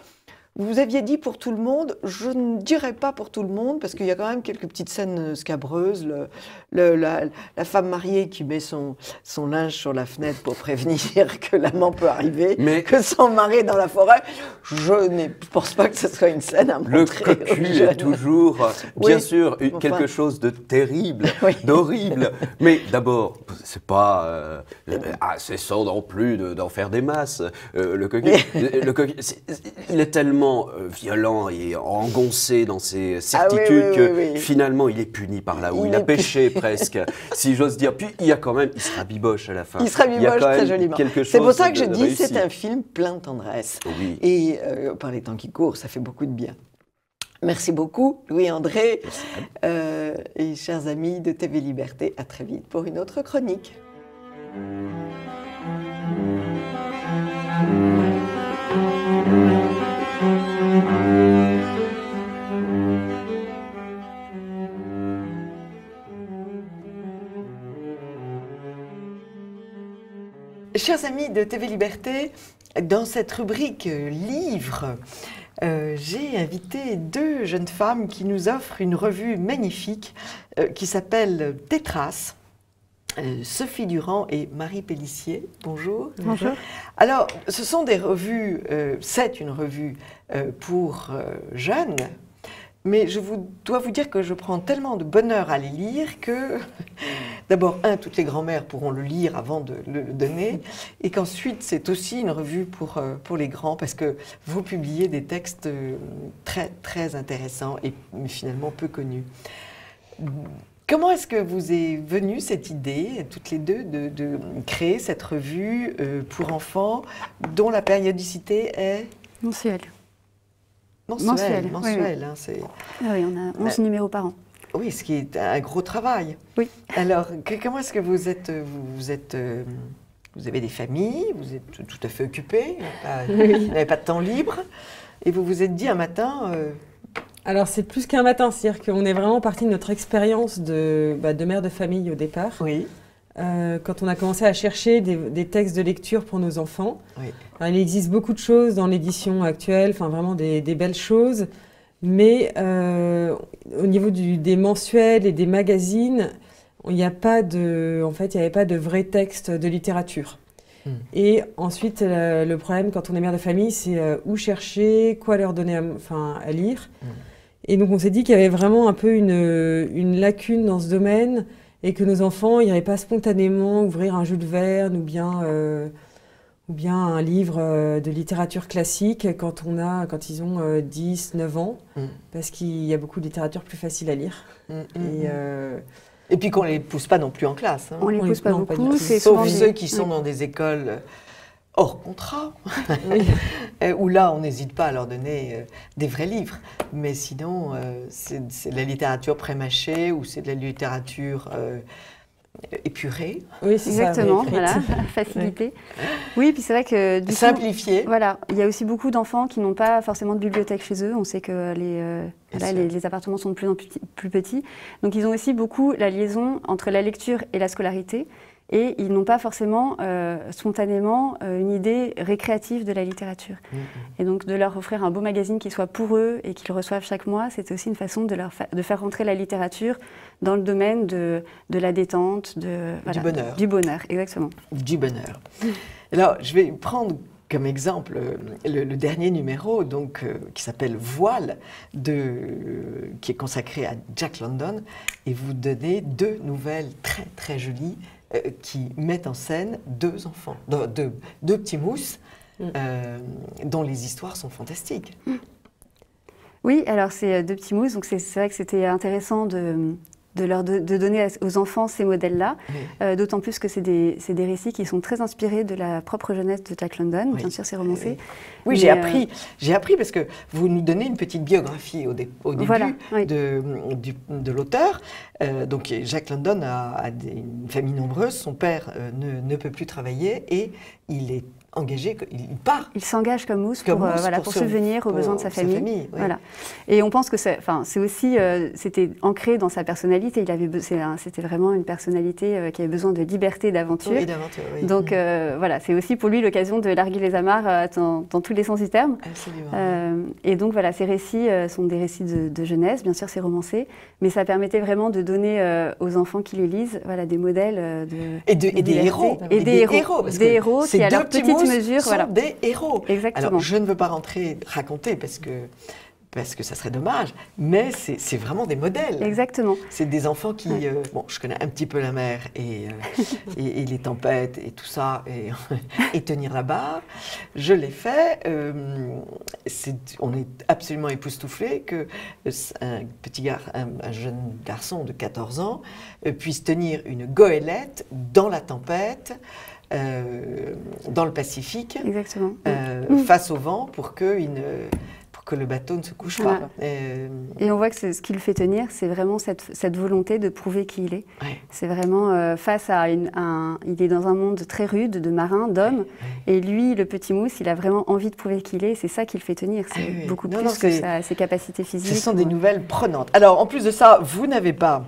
Vous aviez dit pour tout le monde, je ne dirais pas pour tout le monde, parce qu'il y a quand même quelques petites scènes scabreuses. La femme mariée qui met son linge sur la fenêtre pour prévenir que l'amant peut arriver, que son mari est dans la forêt. Je ne pense pas que ce soit une scène à montrer. Le cocu est toujours, bien sûr, quelque chose de terrible, d'horrible. Mais d'abord, c'est pas cessant non plus d'en faire des masses. Le cocu, il est tellement violent et engoncé dans ses certitudes que finalement il est puni par là où il a péché presque, si j'ose dire. Puis il y a quand même, il se rabiboche à la fin. Il se rabiboche très joliment. C'est pour ça que je dis c'est un film plein de tendresse. Oui. Et par les temps qui courent, ça fait beaucoup de bien. Merci beaucoup, Louis-André. Et chers amis de TV Liberté, à très vite pour une autre chronique. Chers amis de TV Liberté, dans cette rubrique livres, j'ai invité deux jeunes femmes qui nous offrent une revue magnifique qui s'appelle Tétras. Sophie Durand et Marie Pellissier. Bonjour. Bonjour. Alors, ce sont des revues, c'est une revue pour jeunes, mais je dois vous dire que je prends tellement de bonheur à les lire que, d'abord, toutes les grand-mères pourront le lire avant de le donner, et qu'ensuite, c'est aussi une revue pour les grands, parce que vous publiez des textes très, très intéressants et finalement peu connus. Comment est-ce que vous est venue cette idée, toutes les deux, de créer cette revue pour enfants dont la périodicité est mensuelle? Mensuelle, oui, oui. Hein, c'est... Ah oui, on a 11 numéros par an. Oui, ce qui est un gros travail. Oui. Alors, comment est-ce que vous êtes... Vous avez des familles, vous êtes tout à fait occupés, vous n'avez pas de temps libre, et vous vous êtes dit un matin... Alors, c'est plus qu'un matin, c'est-à-dire qu'on est vraiment parti de notre expérience de mère de famille au départ. Oui. Quand on a commencé à chercher des textes de lecture pour nos enfants. Oui. Alors, il existe beaucoup de choses dans l'édition actuelle, enfin vraiment des belles choses, mais au niveau des mensuels et des magazines, il n'y avait pas de vrais textes de littérature. Et ensuite, le problème quand on est mère de famille, c'est où chercher, quoi leur donner à lire. Et donc on s'est dit qu'il y avait vraiment un peu une lacune dans ce domaine et que nos enfants n'iraient pas spontanément ouvrir un Jules Verne ou bien un livre de littérature classique quand ils ont 10, 9 ans, parce qu'il y a beaucoup de littérature plus facile à lire. Et puis qu'on ne les pousse pas non plus en classe. Hein. On ne les pousse pas beaucoup. Sauf ceux qui sont dans des écoles hors contrat, où là, on n'hésite pas à leur donner des vrais livres. Mais sinon, c'est de la littérature prémâchée ou c'est de la littérature épurée. Oui, c'est exactement, ça, voilà, facilité. Oui, puis c'est vrai que du simplifié. coup, voilà, il y a aussi beaucoup d'enfants qui n'ont pas forcément de bibliothèque chez eux. On sait que les appartements sont de plus en plus petits. Donc ils ont aussi beaucoup la liaison entre la lecture et la scolarité. Et ils n'ont pas forcément spontanément une idée récréative de la littérature. Et donc de leur offrir un beau magazine qui soit pour eux et qu'ils reçoivent chaque mois, c'est aussi une façon de faire rentrer la littérature dans le domaine de la détente, du bonheur. Du bonheur, exactement. Du bonheur. Alors, je vais prendre comme exemple le dernier numéro, donc, qui s'appelle Voile, qui est consacré à Jack London, et vous donnez deux nouvelles très très jolies qui mettent en scène deux enfants, deux petits mousses, dont les histoires sont fantastiques. Oui, alors c'est deux petits mousses, donc c'est vrai que c'était intéressant de donner aux enfants ces modèles-là, d'autant plus que c'est des récits qui sont très inspirés de la propre jeunesse de Jack London, bien sûr c'est romancé. Oui, j'ai appris parce que vous nous donnez une petite biographie au début voilà, de l'auteur. Donc Jack London a une famille nombreuse, son père ne peut plus travailler et il est engagé, il part. Il s'engage comme Mousse pour subvenir aux besoins de sa famille. Oui. Voilà. Et on pense que c'est aussi, c'était ancré dans sa personnalité. C'était vraiment une personnalité qui avait besoin de liberté, d'aventure. Oui, d'aventure, oui. Donc voilà, c'est aussi pour lui l'occasion de larguer les amarres dans tous les sens du terme. Absolument. Et donc voilà, ces récits sont des récits de jeunesse, bien sûr c'est romancé, mais ça permettait vraiment de donner aux enfants qui les lisent des modèles et des héros. Et des héros qui à leur petite mesure sont des héros. Exactement. Alors je ne veux pas raconter parce que ça serait dommage, mais c'est vraiment des modèles. Exactement. C'est des enfants qui... je connais un petit peu la mer et les tempêtes et tout ça, et tenir la barre. Je l'ai fait. On est absolument époustouflés qu'un jeune garçon de 14 ans puisse tenir une goélette dans la tempête, dans le Pacifique, face au vent pour que le bateau ne se couche pas. Et on voit que ce qui le fait tenir, c'est vraiment cette volonté de prouver qui il est. Ouais. C'est vraiment face à il est dans un monde très rude de marins, d'hommes, et lui, le petit Mousse, il a vraiment envie de prouver qui il est. C'est ça qui le fait tenir. C'est beaucoup plus que ses capacités physiques. Ce sont des nouvelles prenantes. Alors, en plus de ça, vous n'avez pas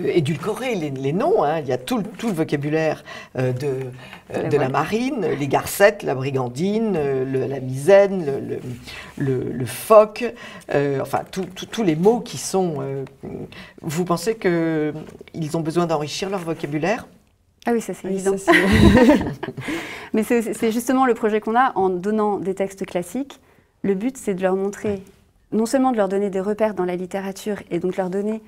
édulcorer les noms, hein. Il y a tout le vocabulaire de la marine, les garcettes, la brigandine, la misaine, le phoque, enfin tous les mots qui sont... vous pensez qu'ils ont besoin d'enrichir leur vocabulaire ? Ah oui, ça c'est évident. Mais c'est justement le projet qu'on a en donnant des textes classiques. Le but, c'est de leur montrer, non seulement de leur donner des repères dans la littérature et donc leur donner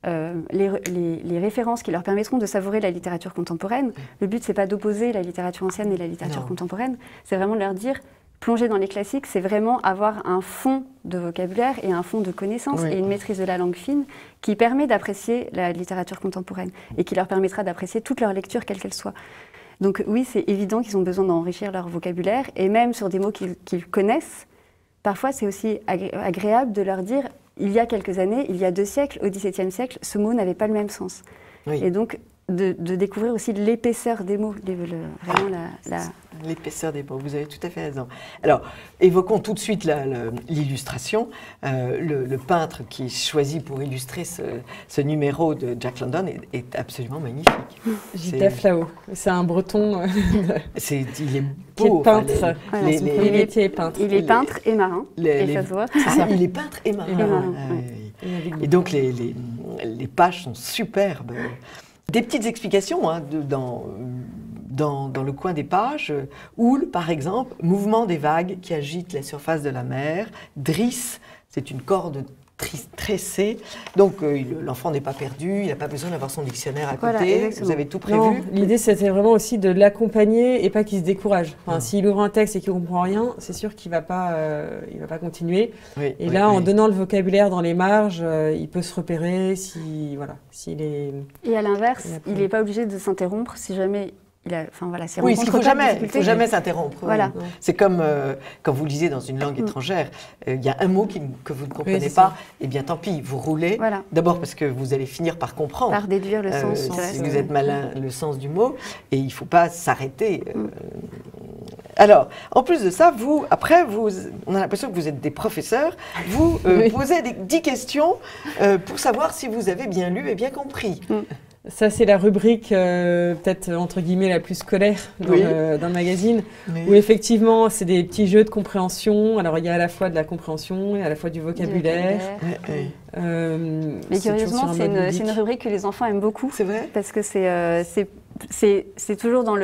les références qui leur permettront de savourer la littérature contemporaine. Le but, c'est pas d'opposer la littérature ancienne et la littérature contemporaine, c'est vraiment de leur dire, plonger dans les classiques, c'est vraiment avoir un fond de vocabulaire et un fond de connaissances et une maîtrise de la langue fine qui permet d'apprécier la littérature contemporaine et qui leur permettra d'apprécier toute leur lecture, quelle qu'elle soit. Donc oui, c'est évident qu'ils ont besoin d'enrichir leur vocabulaire et même sur des mots qu'ils connaissent, parfois c'est aussi agréable de leur dire il y a quelques années, il y a 2 siècles, au XVIIe siècle, ce mot n'avait pas le même sens. Et donc, de découvrir aussi l'épaisseur des mots, vraiment l'épaisseur des mots, vous avez tout à fait raison. Alors, évoquons tout de suite l'illustration. Le peintre qui est choisi pour illustrer ce numéro de Jack London est absolument magnifique. J.T. Flao, c'est un breton. Il est beau. Qui est peintre. Son métier est peintre. Il est peintre et marin, et ça se voit. Il est peintre et marin. Et donc, les pages sont superbes. Des petites explications dans le coin des pages. Houle, par exemple, mouvement des vagues qui agitent la surface de la mer. Drisse, c'est une corde tressée. Donc l'enfant n'est pas perdu, il n'a pas besoin d'avoir son dictionnaire à côté. Vous avez tout prévu. L'idée, c'était vraiment aussi de l'accompagner et pas qu'il se décourage. Enfin, s'il ouvre un texte et qu'il ne comprend rien, c'est sûr qu'il ne va pas continuer. En donnant le vocabulaire dans les marges, il peut se repérer s'il est... Et à l'inverse, il n'est pas obligé de s'interrompre si jamais... il faut jamais s'interrompre. Voilà. C'est comme quand vous lisez dans une langue étrangère, il y a un mot que vous ne comprenez pas, et bien tant pis, vous roulez. Voilà. D'abord parce que vous allez finir par comprendre. Par déduire le sens. Si vous êtes malin, le sens du mot, et il ne faut pas s'arrêter. Alors, en plus de ça, on a l'impression que vous êtes des professeurs, vous posez 10 questions pour savoir si vous avez bien lu et bien compris. Ça, c'est la rubrique, peut-être, entre guillemets, la plus scolaire dans le magazine, où effectivement, c'est des petits jeux de compréhension. Alors, il y a à la fois de la compréhension et à la fois du vocabulaire. Mais curieusement, c'est une rubrique que les enfants aiment beaucoup. C'est vrai ? Parce que c'est toujours dans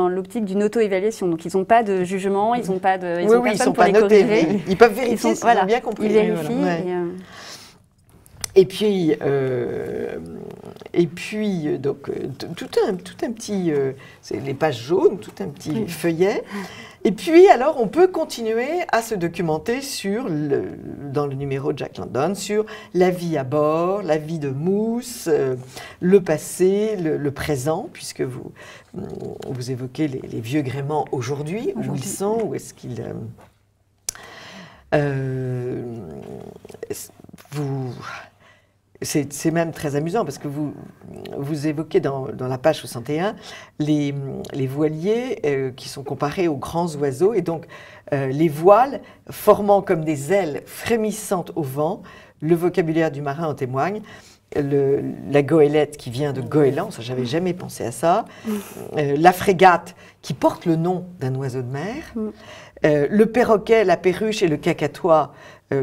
l'optique d'une auto-évaluation. Donc, ils n'ont pas de jugement, ils n'ont pas de... Ils sont pas notés. Ils peuvent vérifier s'ils ont bien compris. Ils vérifient. Et puis, donc, tout un petit, c'est les pages jaunes, tout un petit feuillet. Et puis, alors, on peut continuer à se documenter dans le numéro de Jack London, sur la vie à bord, la vie de Mousse, le passé, le présent, puisque vous évoquez les vieux gréements aujourd'hui, où ils sont, où est-ce qu'ils... c'est même très amusant parce que vous évoquez dans la page 61 les voiliers qui sont comparés aux grands oiseaux et donc les voiles formant comme des ailes frémissantes au vent. Le vocabulaire du marin en témoigne. La goélette qui vient de goéland, ça j'avais jamais pensé à ça. La frégate qui porte le nom d'un oiseau de mer. Le perroquet, la perruche et le cacatois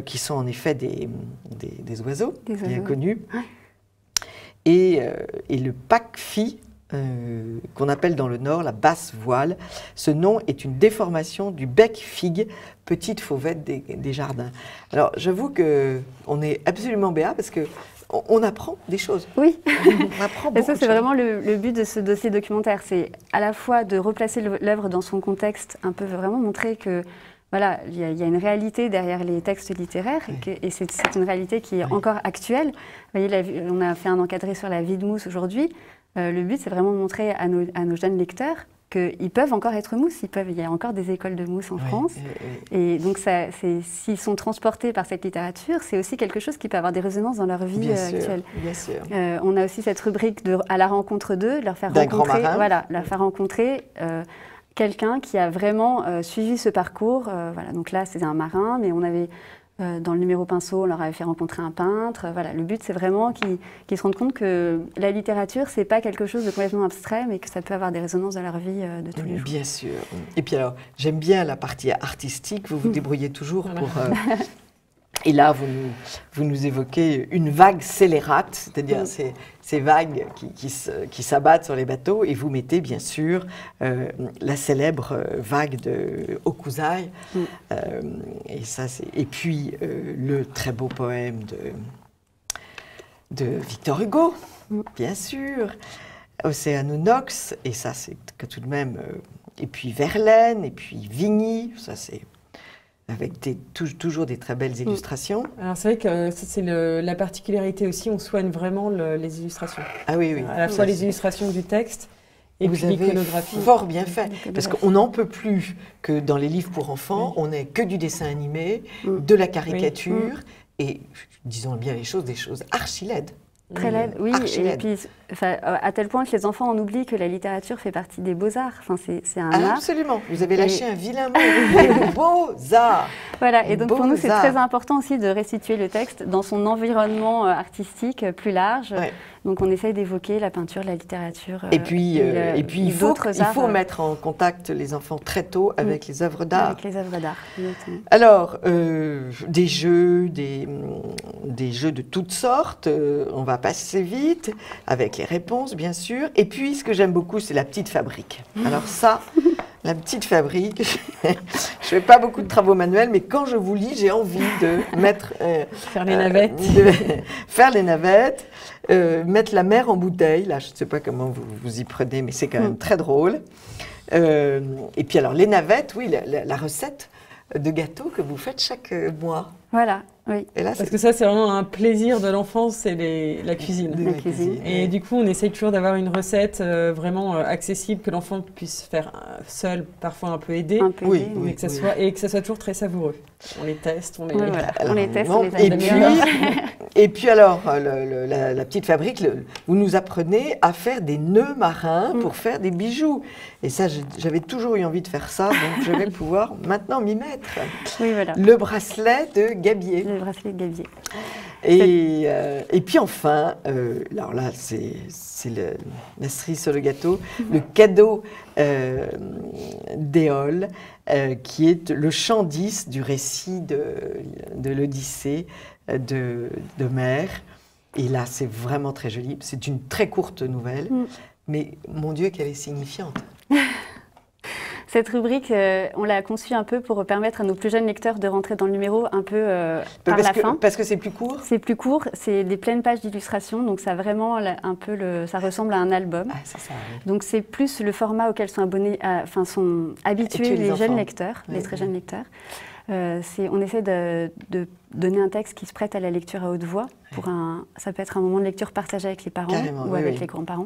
qui sont en effet des oiseaux bien connus. Et le pack-fi qu'on appelle dans le Nord la basse voile. Ce nom est une déformation du bec-figue, petite fauvette des jardins. Alors j'avoue qu'on est absolument béat parce que on apprend des choses. Oui, on apprend beaucoup. Et ça, c'est vraiment le but de ce dossier documentaire. C'est à la fois de replacer l'œuvre dans son contexte, un peu vraiment montrer que voilà, il y a une réalité derrière les textes littéraires et c'est une réalité qui est encore actuelle. Vous voyez, on a fait un encadré sur la vie de mousse aujourd'hui. Le but, c'est vraiment de montrer à nos jeunes lecteurs qu'ils peuvent encore être mousses, il y a encore des écoles de mousse en France. Et donc, s'ils sont transportés par cette littérature, c'est aussi quelque chose qui peut avoir des résonances dans leur vie actuelle. Bien sûr. On a aussi cette rubrique à la rencontre d'eux, leur faire rencontrer quelqu'un qui a vraiment suivi ce parcours. Voilà. Donc là, c'est un marin, mais on avait... dans le numéro pinceau, on leur avait fait rencontrer un peintre. Voilà, le but, c'est vraiment qu'ils se rendent compte que la littérature, c'est pas quelque chose de complètement abstrait, mais que ça peut avoir des résonances dans leur vie de tous les jours. Bien sûr. Et puis alors, j'aime bien la partie artistique. Vous vous débrouillez toujours pour... Et là, vous nous évoquez une vague scélérate, c'est-à-dire ces vagues qui s'abattent sur les bateaux, et vous mettez bien sûr la célèbre vague de Hokusai, et puis le très beau poème de Victor Hugo, bien sûr, Océano Nox, et ça c'est tout de même, et puis Verlaine, et puis Vigny, ça c'est... avec toujours des très belles illustrations. Alors c'est vrai que ça, c'est la particularité aussi, on soigne vraiment les illustrations. Ah oui, oui. À la fois les illustrations du texte et puis l'iconographie. Fort bien fait, parce qu'on n'en peut plus que dans les livres pour enfants, on n'ait que du dessin animé, de la caricature, et disons bien les choses, des choses archi laides. Très laide, oui, et puis à tel point que les enfants en oublient que la littérature fait partie des beaux-arts. Enfin, c'est un art. Absolument, vous avez lâché un vilain mot, les beaux-arts. Voilà, et donc pour nous, c'est très important aussi de restituer le texte dans son environnement artistique plus large. Ouais. Donc on essaye d'évoquer la peinture, la littérature. Et puis il faut mettre en contact les enfants très tôt avec les œuvres d'art. Avec les œuvres d'art, exactement. Alors, des jeux de toutes sortes, on va passer vite, avec les réponses bien sûr. Et puis ce que j'aime beaucoup, c'est la petite fabrique. Alors ça, la petite fabrique, je ne fais pas beaucoup de travaux manuels, mais quand je vous lis, j'ai envie de mettre... faire les navettes. Faire les navettes. Mettre la mer en bouteille, là je ne sais pas comment vous y prenez, mais c'est quand même très drôle. Et puis alors les navettes, oui, la recette de gâteau que vous faites chaque mois. Voilà, oui. Et là, parce que ça, c'est vraiment un plaisir de l'enfance, c'est la cuisine. La cuisine. Et du coup, on essaye toujours d'avoir une recette vraiment accessible, que l'enfant puisse faire seul, parfois un peu aidé, mais que ça soit toujours très savoureux. On les teste, on les teste. Et puis alors, la petite fabrique, vous nous apprenez à faire des nœuds marins pour faire des bijoux. Et ça, j'avais toujours eu envie de faire ça, donc je vais pouvoir maintenant m'y mettre. Oui, voilà. Le bracelet de Gabier. Le bracelet de Gabier. Et puis enfin, alors là, c'est la cerise sur le gâteau, le cadeau d'Éole, qui est le chant 10 du récit de l'Odyssée d'Homère. Et là, c'est vraiment très joli. C'est une très courte nouvelle, mais mon Dieu, qu'elle est signifiante. Cette rubrique, on l'a conçue un peu pour permettre à nos plus jeunes lecteurs de rentrer dans le numéro un peu par la fin. Parce que c'est plus court. C'est plus court, c'est des pleines pages d'illustrations, donc ça vraiment un peu ça ressemble à un album. Ah, c'est ça. Oui. Donc c'est plus le format auquel sont sont habitués les jeunes lecteurs, les très jeunes lecteurs. On essaie de donner un texte qui se prête à la lecture à haute voix. Ça peut être un moment de lecture partagé avec les parents ou avec les grands-parents.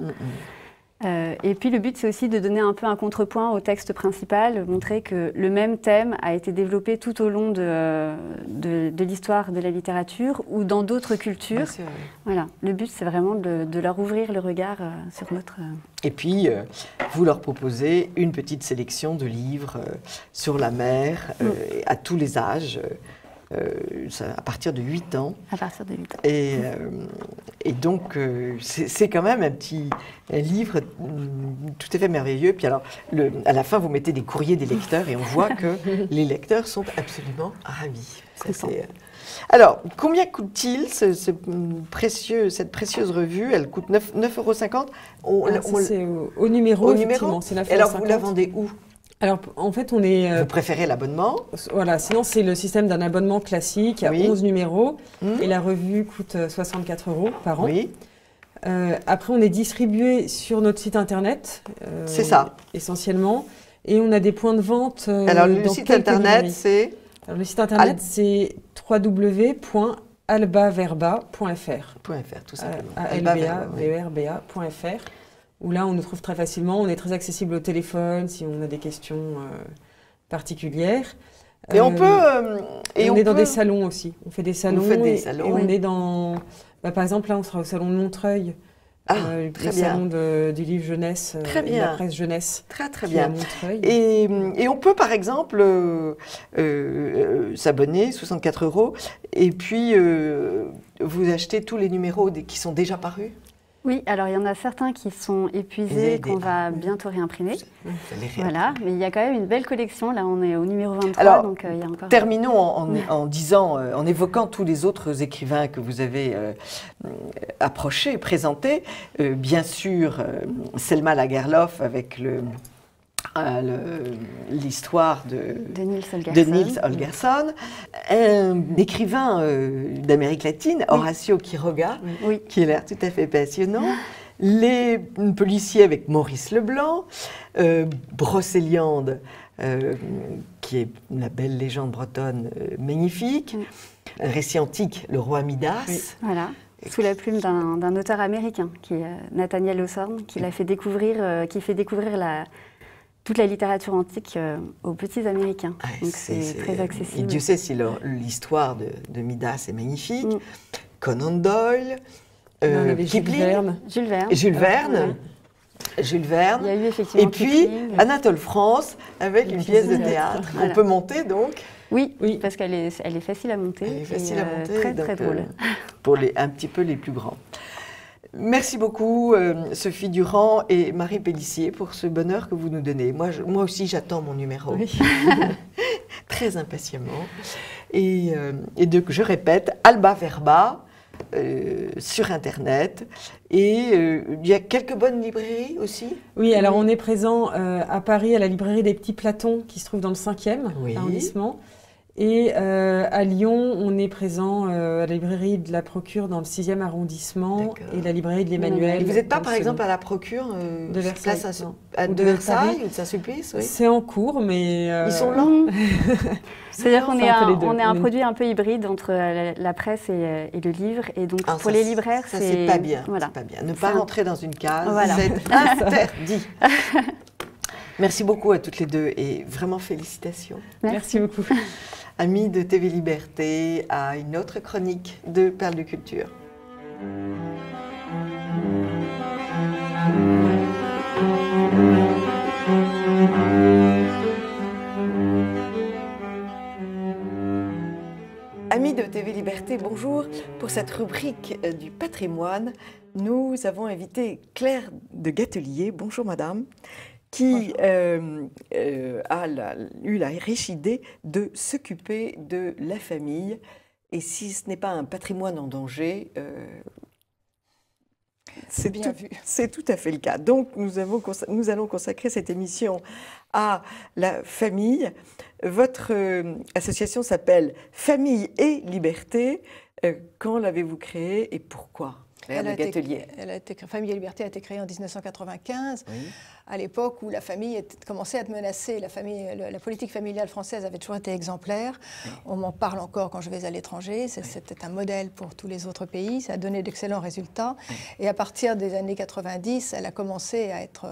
Et puis le but, c'est aussi de donner un peu un contrepoint au texte principal, montrer que le même thème a été développé tout au long de l'histoire de la littérature ou dans d'autres cultures. Ouais, voilà. Le but, c'est vraiment de leur ouvrir le regard sur notre... Et puis, vous leur proposez une petite sélection de livres sur la mer, à tous les âges, à partir de 8 ans. À partir de 8 ans. Et donc, c'est quand même un livre tout à fait merveilleux. Puis alors, à la fin, vous mettez des courriers des lecteurs et on voit que les lecteurs sont absolument ravis. Alors, combien coûte-t-il cette précieuse revue? Elle coûte 9,50 €. C'est au numéro, effectivement. C'est 9,50 €. Et alors, vous la vendez où? Alors, en fait, on est... Vous préférez l'abonnement? Voilà, sinon c'est le système d'un abonnement classique à 11 numéros. Et la revue coûte 64 € par an. Oui. Après, on est distribué sur notre site internet. C'est ça. Essentiellement. Et on a des points de vente. Alors, le site internet, c'est? Alors, le site internet, c'est www.albaverba.fr. Tout simplement. albaverba.fr. Où là, on nous trouve très facilement. On est très accessible au téléphone si on a des questions particulières. Et on peut... on est dans des salons aussi. On fait des salons. Vous faites des salons. Et on est dans... par exemple, là, on sera au salon de Montreuil. Très le bien. salon du livre jeunesse, Très bien. de la presse jeunesse. Très qui est à bien. Montreuil. Et on peut, par exemple, s'abonner, 64 €, et puis vous achetez tous les numéros qui sont déjà parus? Oui, alors il y en a certains qui sont épuisés, qu'on va bientôt réimprimer. Voilà, mais il y a quand même une belle collection. Là, on est au numéro 23, alors, donc il y a encore... Terminons en disant, en évoquant tous les autres écrivains que vous avez approchés, présentés. Bien sûr, Selma Lagerlof avec l'histoire de Niels Holgersson, un écrivain d'Amérique latine, Horacio Quiroga, qui a l'air tout à fait passionnant, les policiers avec Maurice Leblanc, Brocéliande, qui est la belle légende bretonne magnifique, un récit antique, Le Roi Midas. Voilà. Sous la plume d'un auteur américain, qui est Nathaniel Hawthorne, qui fait découvrir toute la littérature antique aux petits Américains. Donc c'est très accessible. Et Dieu sait si l'histoire de Midas est magnifique. Conan Doyle, Kipling, Jules Verne. Jules Verne. Il y a eu effectivement et puis Kipling. Anatole France avec une pièce de théâtre. Voilà. On peut monter donc. Oui, parce qu'elle est facile à monter. Elle est facile à monter. Très, donc, très drôle. Pour un petit peu les plus grands. Merci beaucoup Sophie Durand et Marie Pellissier pour ce bonheur que vous nous donnez. Moi aussi j'attends mon numéro, très impatiemment. Et donc je répète, Alba Verba sur Internet. Et il y a quelques bonnes librairies aussi. Oui, alors on est présent à Paris à la librairie des Petits Platons qui se trouve dans le 5e arrondissement. Et à Lyon, on est présent à la librairie de la Procure dans le 6e arrondissement et la librairie de l'Emmanuel. Et vous n'êtes pas par exemple à la Procure de Versailles, de Versailles ou de Saint-Sulpice? C'est en cours, mais... Ils sont là. C'est-à-dire qu'on est un produit un peu hybride entre la presse et le livre. Et donc pour les libraires, c'est pas bien. Voilà. C'est pas bien. Ne pas rentrer dans une case, voilà. c'est interdit. Merci beaucoup à toutes les deux et vraiment félicitations. Merci beaucoup. Amis de TV Liberté, à une autre chronique de Perles de Culture. Amis de TV Liberté, bonjour. Pour cette rubrique du patrimoine, nous avons invité Claire de Gatelier. Bonjour madame. Qui a eu la riche idée de s'occuper de la famille. Et si ce n'est pas un patrimoine en danger, c'est tout à fait le cas. Donc nous allons consacrer cette émission à la famille. Votre association s'appelle Famille et Liberté. Quand l'avez-vous créée et pourquoi ? Claire de Gatelier. Famille et Liberté a été créée en 1995, Oui. à l'époque où la famille commençait à être menacée. La politique familiale française avait toujours été exemplaire. Oui. On m'en parle encore quand je vais à l'étranger. C'était un modèle pour tous les autres pays. Ça a donné d'excellents résultats. Oui. Et à partir des années 90, elle a commencé à être...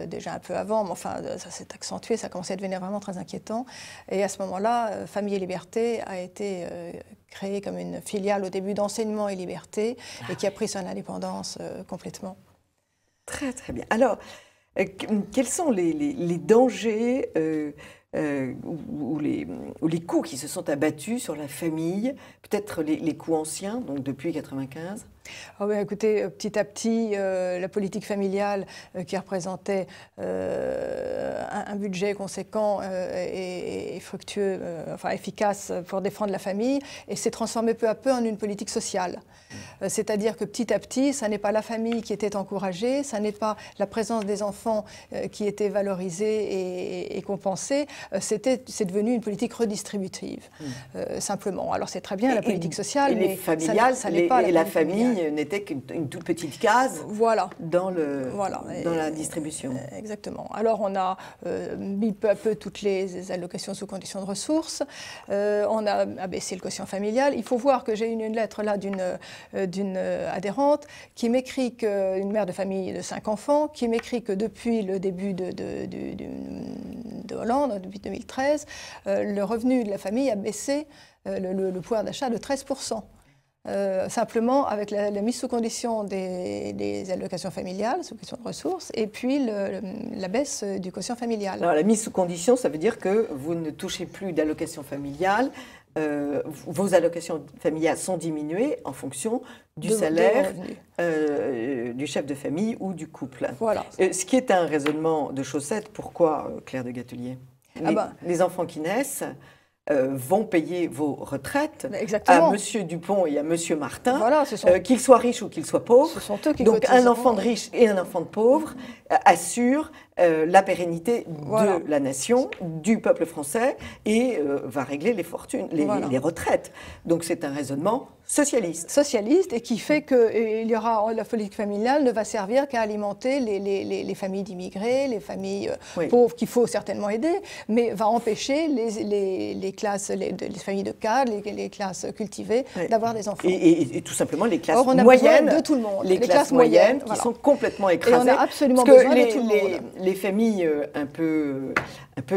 déjà un peu avant, mais enfin, ça s'est accentué, ça a commencé à devenir vraiment très inquiétant. Et à ce moment-là, Famille et Liberté a été créée comme une filiale au début d'Enseignement et Liberté et qui a pris son indépendance complètement. Très, très bien. Alors, quels sont les dangers ou les coups qui se sont abattus sur la famille, peut-être les coups anciens, donc depuis 1995 ? Oh ben, écoutez, petit à petit, la politique familiale qui représentait un budget conséquent et fructueux, enfin efficace pour défendre la famille, et s'est transformée peu à peu en une politique sociale. C'est-à-dire que petit à petit, ça n'est pas la famille qui était encouragée, ça n'est pas la présence des enfants qui était valorisée et compensée, c'est devenu une politique redistributive, simplement. Alors c'est très bien la politique sociale, mais familiale, ça n'est pas la famille n'était qu'une toute petite case voilà. dans la distribution. Exactement. Alors on a mis peu à peu toutes les allocations sous condition de ressources, on a abaissé le quotient familial. Il faut voir que j'ai une lettre là d'une adhérente qui m'écrit une mère de famille de 5 enfants, qui m'écrit que depuis le début de Hollande, depuis 2013, le revenu de la famille a baissé, le pouvoir d'achat de 13%. Simplement avec la mise sous condition des allocations familiales, sous condition de ressources, et puis la baisse du quotient familial. Alors la mise sous condition, ça veut dire que vous ne touchez plus d'allocations familiales, vos allocations familiales sont diminuées en fonction du salaire du chef de famille ou du couple. Voilà. Ce qui est un raisonnement de chaussette. Pourquoi, Claire de Gatelier ? Les enfants qui naissent vont payer vos retraites à Monsieur Dupont et à Monsieur Martin, voilà, qu'ils soient riches ou qu'ils soient pauvres. Ce sont eux qui Donc un enfant de riche et un enfant de pauvre assure la pérennité de la nation, du peuple français, et va régler les fortunes, les retraites. Donc c'est un raisonnement socialiste. Socialiste, et qui fait que la politique familiale ne va servir qu'à alimenter les familles d'immigrés, les familles pauvres qu'il faut certainement aider, mais va empêcher les classes, les familles de cadres, les classes cultivées d'avoir des enfants. Et tout simplement les classes moyennes. moyennes de tout le monde. Les classes moyennes qui sont complètement écrasées. Et on a absolument besoin de tout le monde. Les familles un peu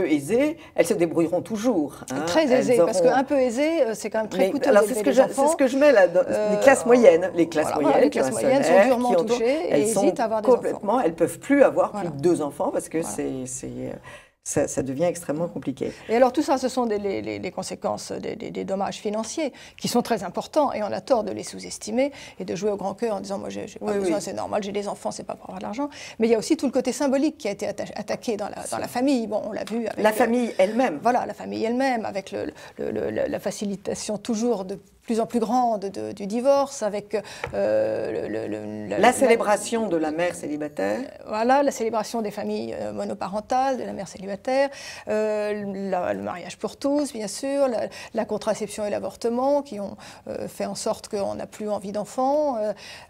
aisées, elles se débrouilleront toujours. Très aisées, parce qu'un peu aisées, c'est quand même très coûteux. Alors c'est ce que je mets là, les classes moyennes. Les classes moyennes sont durement touchées et hésitent à avoir des enfants. Elles ne peuvent plus avoir plus de 2 enfants parce que ça devient extrêmement compliqué. Et alors tout ça, ce sont les conséquences des dommages financiers qui sont très importants, et on a tort de les sous-estimer et de jouer au grand cœur en disant moi j'ai pas besoin, c'est normal, j'ai des enfants, c'est pas pour avoir de l'argent. Mais il y a aussi tout le côté symbolique qui a été attaqué dans la famille. Bon, on l'a vu avec la famille elle-même. Voilà, la famille elle-même, avec la facilitation toujours de plus en plus grande du divorce, avec la célébration de la mère célibataire. Voilà, la célébration des familles monoparentales, de la mère célibataire, le mariage pour tous, bien sûr, la contraception et l'avortement qui ont fait en sorte qu'on n'a plus envie d'enfant,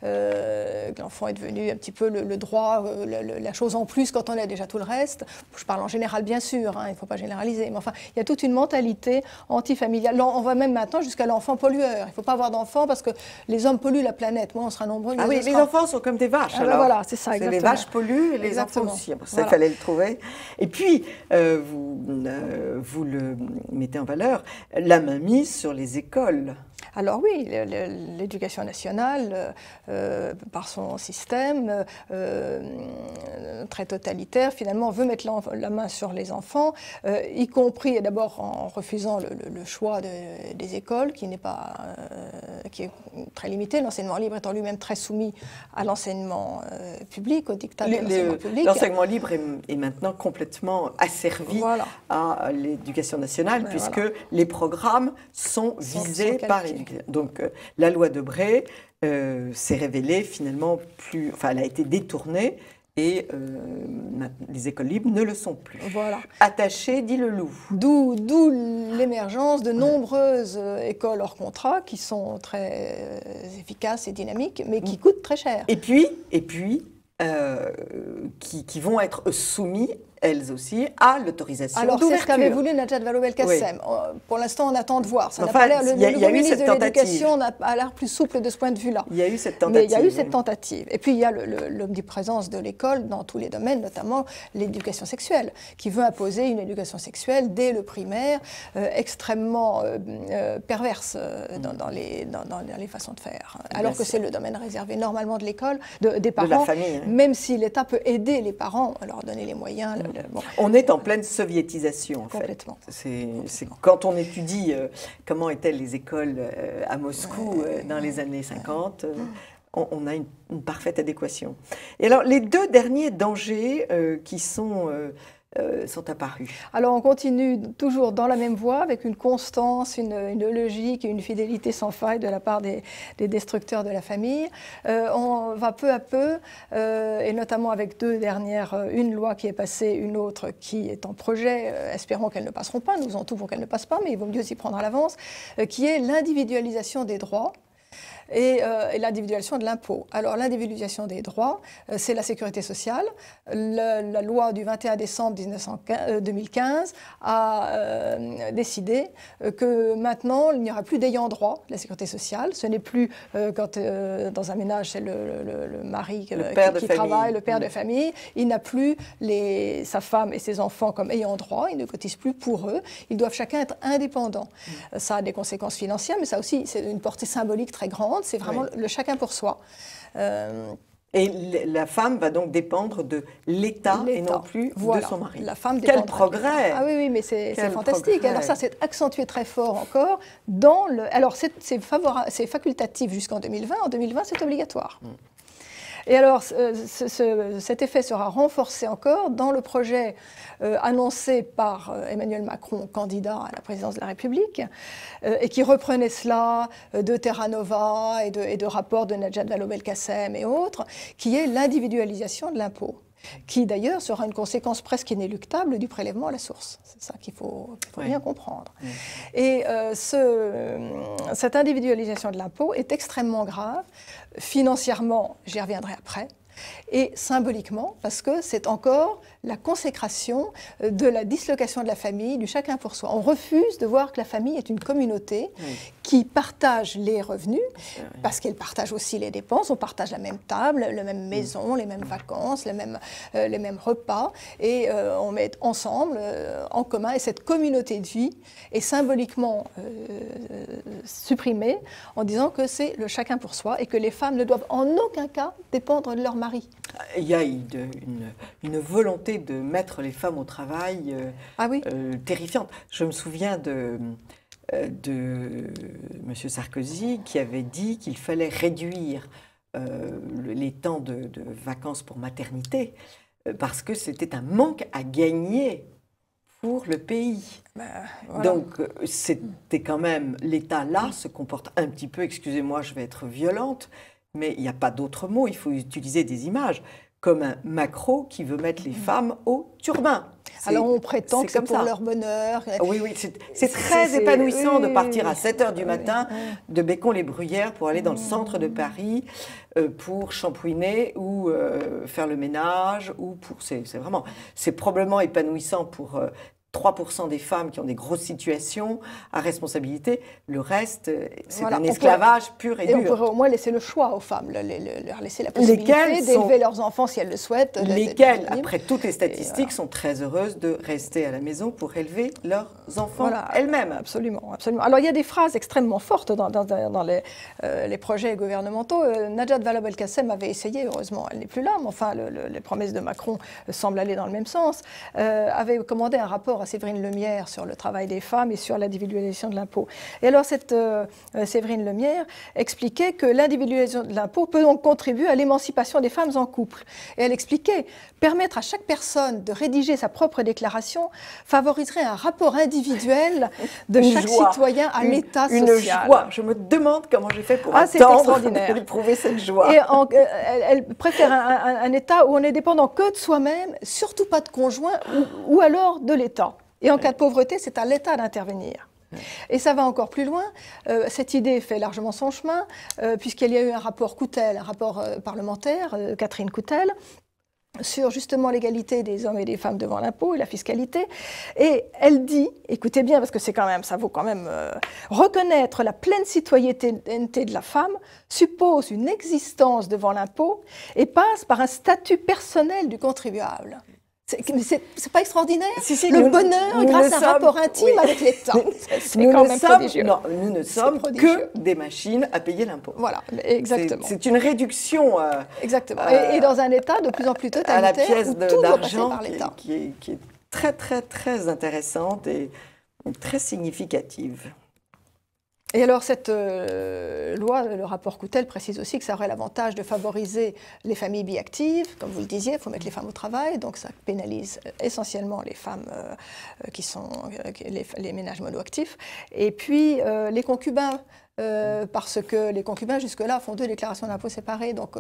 que l'enfant est devenu un petit peu le droit, la chose en plus quand on a déjà tout le reste. Je parle en général, bien sûr, il ne faut pas généraliser, mais enfin, il y a toute une mentalité antifamiliale. On va même maintenant jusqu'à l'enfant pollueur. Il ne faut pas avoir d'enfants parce que les hommes polluent la planète. Moi, on sera nombreux. Ah oui, les enfants sont comme des vaches. Alors. Voilà, c'est ça, exactement. Les vaches polluent et les enfants aussi. Ça, il fallait le trouver. Et puis, vous le mettez en valeur, la mainmise sur les écoles. Alors oui, l'éducation nationale, par son système très totalitaire, finalement, veut mettre la main sur les enfants, y compris d'abord en refusant le choix des écoles, qui est très limité. L'enseignement libre étant lui-même très soumis à l'enseignement public, au dictat de l'enseignement public. L'enseignement libre est maintenant complètement asservi à l'éducation nationale, puisque les programmes sont visés par l'éducation. Donc la loi Debré s'est révélée finalement elle a été détournée Et les écoles libres ne le sont plus. Voilà. Attachées, dit Leloup. D'où l'émergence de nombreuses écoles hors contrat qui sont très efficaces et dynamiques, mais qui coûtent très cher. Et puis qui vont être soumis, elles aussi, à l'autorisation Alors, d'ouverture. c'est ce qu'avait voulu Najat Vallaud-Belkacem. Oui. Pour l'instant, on attend de voir. Ça n'a Enfin, pas l'air, le il y a nouveau eu ministre cette de l'Éducation a l'air plus souple de ce point de vue-là. Il y a eu cette tentative. Mais il y a eu cette tentative. Et puis, il y a l'omniprésence de l'école dans tous les domaines, notamment l'éducation sexuelle, qui veut imposer une éducation sexuelle dès le primaire, extrêmement perverse dans les façons de faire. Alors que c'est le domaine réservé normalement de l'école, des parents, de la famille, hein. Même si l'État peut aider les parents à leur donner les moyens. Bon. On est en pleine soviétisation, en fait. Complètement. C'est quand on étudie comment étaient les écoles à Moscou dans les années 50, on a une parfaite adéquation. Et alors, les deux derniers dangers qui sont apparus. Alors, on continue toujours dans la même voie, avec une constance, une logique et une fidélité sans faille de la part des destructeurs de la famille. On va peu à peu, et notamment avec deux dernières, une loi qui est passée, une autre qui est en projet, espérons qu'elles ne passeront pas, nous faisons tout pour qu'elles ne passent pas, mais il vaut mieux s'y prendre à l'avance, qui est l'individualisation des droits. Et l'individualisation de l'impôt. Alors l'individualisation des droits, c'est la sécurité sociale. La loi du 21 décembre 2015 a décidé que maintenant, il n'y aura plus d'ayant droit de la sécurité sociale. Ce n'est plus quand dans un ménage, c'est le mari qui travaille, le père de famille. Il n'a plus sa femme et ses enfants comme ayant droit. Il ne cotise plus pour eux. Ils doivent chacun être indépendants. Ça a des conséquences financières, mais ça aussi, c'est une portée symbolique très grande. C'est vraiment le chacun pour soi. Et la femme va donc dépendre de l'État et non plus de son mari. La femme Quel progrès! Ah oui, mais c'est fantastique. Progrès. Alors ça, c'est accentué très fort encore dans le... Alors c'est facultatif jusqu'en 2020. En 2020, c'est obligatoire. Et alors, cet effet sera renforcé encore dans le projet annoncé par Emmanuel Macron, candidat à la présidence de la République, et qui reprenait cela de Terra Nova et de rapports de Najat Vallaud-Belkacem et autres, qui est l'individualisation de l'impôt, qui d'ailleurs sera une conséquence presque inéluctable du prélèvement à la source. C'est ça qu'il faut bien comprendre. Et cette individualisation de l'impôt est extrêmement grave, financièrement, j'y reviendrai après, et symboliquement, parce que c'est encore la consécration de la dislocation de la famille, du chacun pour soi. On refuse de voir que la famille est une communauté qui partage les revenus, parce qu'elle partage aussi les dépenses. On partage la même table, la même maison, les mêmes vacances, les mêmes repas, et on met ensemble, en commun. Et cette communauté de vie est symboliquement supprimée en disant que c'est le chacun pour soi et que les femmes ne doivent en aucun cas dépendre de leur mari. Il y a une volonté de mettre les femmes au travail terrifiante. Je me souviens de M. Sarkozy qui avait dit qu'il fallait réduire les temps de vacances pour maternité parce que c'était un manque à gagner pour le pays. Voilà. Donc c'était quand même, l'État là se comporte un petit peu, excusez-moi, je vais être violente, mais il n'y a pas d'autre mot, il faut utiliser des images, comme un maquereau qui veut mettre les femmes au turbin. Alors on prétend que c'est pour leur bonheur. Oui, c'est très épanouissant de partir à 7h du matin de Bécon-les-Bruyères pour aller dans le centre de Paris pour shampouiner ou faire le ménage. C'est probablement épanouissant pour 3% des femmes qui ont des grosses situations à responsabilité. Le reste, c'est un esclavage pur et dur. Et on pourrait au moins laisser le choix aux femmes, leur laisser la possibilité d'élever leurs enfants si elles le souhaitent. Lesquelles, après toutes les statistiques, sont très heureuses de rester à la maison pour élever leurs enfants elles-mêmes. Absolument, absolument. Alors il y a des phrases extrêmement fortes dans les projets gouvernementaux. Najat Vallaud-Belkacem avait essayé, heureusement elle n'est plus là, mais enfin les promesses de Macron semblent aller dans le même sens, avait commandé un rapport rapport à Séverine Lemierre sur le travail des femmes et sur l'individualisation de l'impôt. Et alors, cette Séverine Lemierre expliquait que l'individualisation de l'impôt peut donc contribuer à l'émancipation des femmes en couple. Et elle expliquait, permettre à chaque personne de rédiger sa propre déclaration favoriserait un rapport individuel de chaque citoyen à l'état social. Une joie. Je me demande comment j'ai fait pour c'est extraordinaire. éprouver cette joie. Et elle préfère un état où on est dépendant que de soi-même, surtout pas de conjoint ou alors de l'État. Et en cas de pauvreté, c'est à l'État d'intervenir. Et ça va encore plus loin. Cette idée fait largement son chemin, puisqu'il y a eu un rapport Coutel, un rapport parlementaire, Catherine Coutel, sur justement l'égalité des hommes et des femmes devant l'impôt et la fiscalité. Et elle dit, écoutez bien, parce que c'est quand même, ça vaut quand même, reconnaître la pleine citoyenneté de la femme suppose une existence devant l'impôt et passe par un statut personnel du contribuable. C'est pas extraordinaire, le bonheur grâce à un rapport intime avec l'État. C'est quand même prodigieux. Non, nous ne sommes que des machines à payer l'impôt. Voilà, exactement. C'est une réduction. Exactement. Et dans un État de plus en plus totalitaire, à la pièce où tout doit passer d'argent par l'État. qui est très, très, très intéressante et très significative. Et alors, cette loi, le rapport Coutel précise aussi que ça aurait l'avantage de favoriser les familles biactives. Comme vous le disiez, il faut mettre les femmes au travail, donc ça pénalise essentiellement les femmes qui sont les ménages monoactifs. Et puis, les concubins, parce que les concubins, jusque-là, font 2 déclarations d'impôts séparées, donc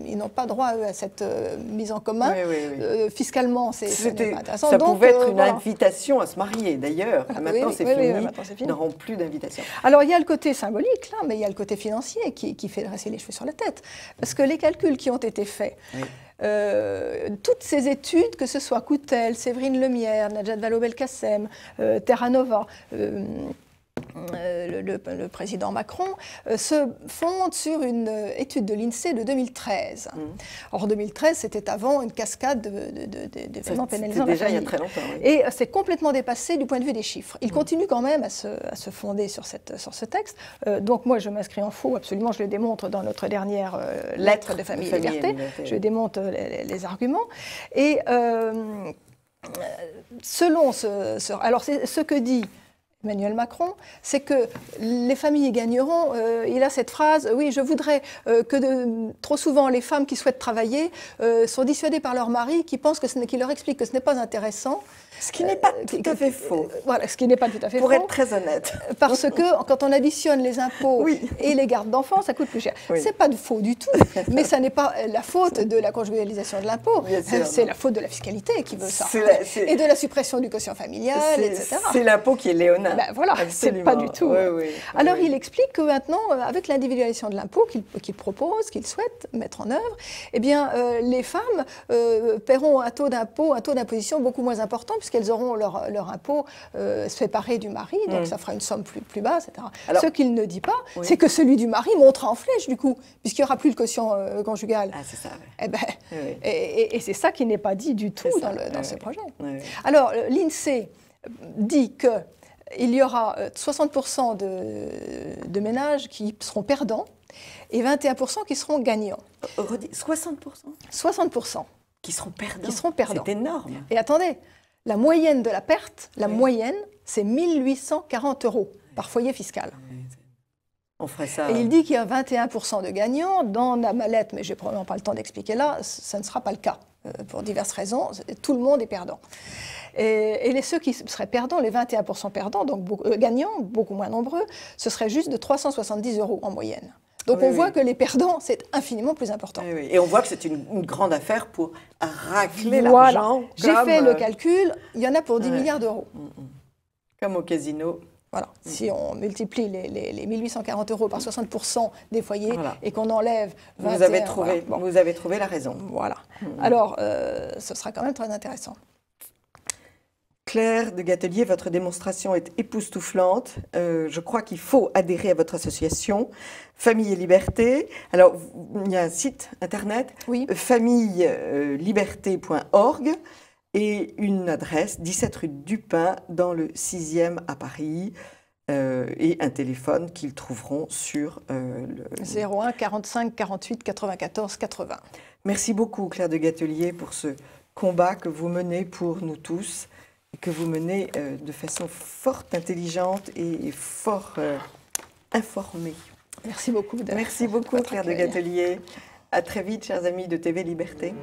ils n'ont pas droit, eux, à cette mise en commun. Oui. Fiscalement, ce n'est pas intéressant. Ça pouvait être une invitation à se marier, d'ailleurs. Maintenant, c'est fini. Ils n'auront plus d'invitation. Alors, il y a le côté symbolique, là, mais il y a le côté financier qui fait dresser les cheveux sur la tête. Parce que les calculs qui ont été faits, toutes ces études, que ce soit Coutel, Séverine Lemierre, Najat Vallaud-Belkacem, Terranova, le président Macron, se fonde sur une étude de l'INSEE de 2013. Or, en 2013, c'était avant une cascade d'événements pénalisants. C'était déjà il y a très longtemps. Oui. Et c'est complètement dépassé du point de vue des chiffres. Il continue quand même à se fonder sur ce texte. Donc moi, je m'inscris en faux, absolument, je le démontre dans notre dernière lettre de Famille et Liberté. Je démontre les arguments. Et selon alors, c'est ce que dit Emmanuel Macron, c'est que les familles y gagneront. Il a cette phrase, oui, je voudrais que trop souvent les femmes qui souhaitent travailler sont dissuadées par leur mari qui leur explique que ce n'est pas intéressant. Ce qui n'est pas tout à fait faux. Voilà, ce qui n'est pas tout à fait faux. Pour être très honnête. Parce que quand on additionne les impôts et les gardes d'enfants, ça coûte plus cher. Oui. C'est pas de faux du tout, mais ça n'est pas la faute de la conjugalisation de l'impôt. C'est la faute de la fiscalité qui veut ça. Et de la suppression du quotient familial, etc. C'est l'impôt qui est léonin. Ben voilà, c'est pas du tout. Alors il explique que maintenant, avec l'individualisation de l'impôt qu'il propose, qu'il souhaite mettre en œuvre, eh bien, les femmes paieront un taux d'imposition beaucoup moins important, puisqu'elles auront leur impôt séparé du mari, donc ça fera une somme plus basse, etc. Alors, ce qu'il ne dit pas, c'est que celui du mari montera en flèche, du coup, puisqu'il n'y aura plus le quotient conjugal. Ah, c'est ça. Eh ben, et c'est ça qui n'est pas dit du tout dans ce projet. Alors, l'INSEE dit qu'il y aura 60% de ménages qui seront perdants et 21% qui seront gagnants. 60% 60%. Qui seront perdants. C'est énorme. Et attendez, la moyenne de la perte, moyenne, c'est 1 840 € par foyer fiscal. On ferait ça. Et il dit qu'il y a 21% de gagnants. Dans la mallette, mais je n'ai probablement pas le temps d'expliquer là, ça ne sera pas le cas, pour diverses raisons. Tout le monde est perdant. Et ceux qui seraient perdants, les 21% perdants, donc gagnants, beaucoup moins nombreux, ce serait juste de 370 € en moyenne. Donc on voit que les perdants, c'est infiniment plus important. Et on voit que c'est une grande affaire pour racler l'argent. J'ai fait le calcul, il y en a pour 10 milliards d'euros. Comme au casino. Voilà. Si on multiplie les 1 840 € par 60% des foyers et qu'on enlève 21... Vous avez trouvé la raison. Voilà. Alors, ce sera quand même très intéressant. Claire de Gatelier, votre démonstration est époustouflante. Je crois qu'il faut adhérer à votre association Famille et Liberté. Alors, il y a un site internet, familleliberté.org, et une adresse, 17 rue Dupin, dans le 6e à Paris, et un téléphone qu'ils trouveront sur le 01 45 48 94 80. Merci beaucoup, Claire de Gatelier, pour ce combat que vous menez pour nous tous. que vous menez de façon fort intelligente et fort informée. Merci beaucoup. Merci beaucoup, Claire de Gatelier. À très vite, chers amis de TV Liberté.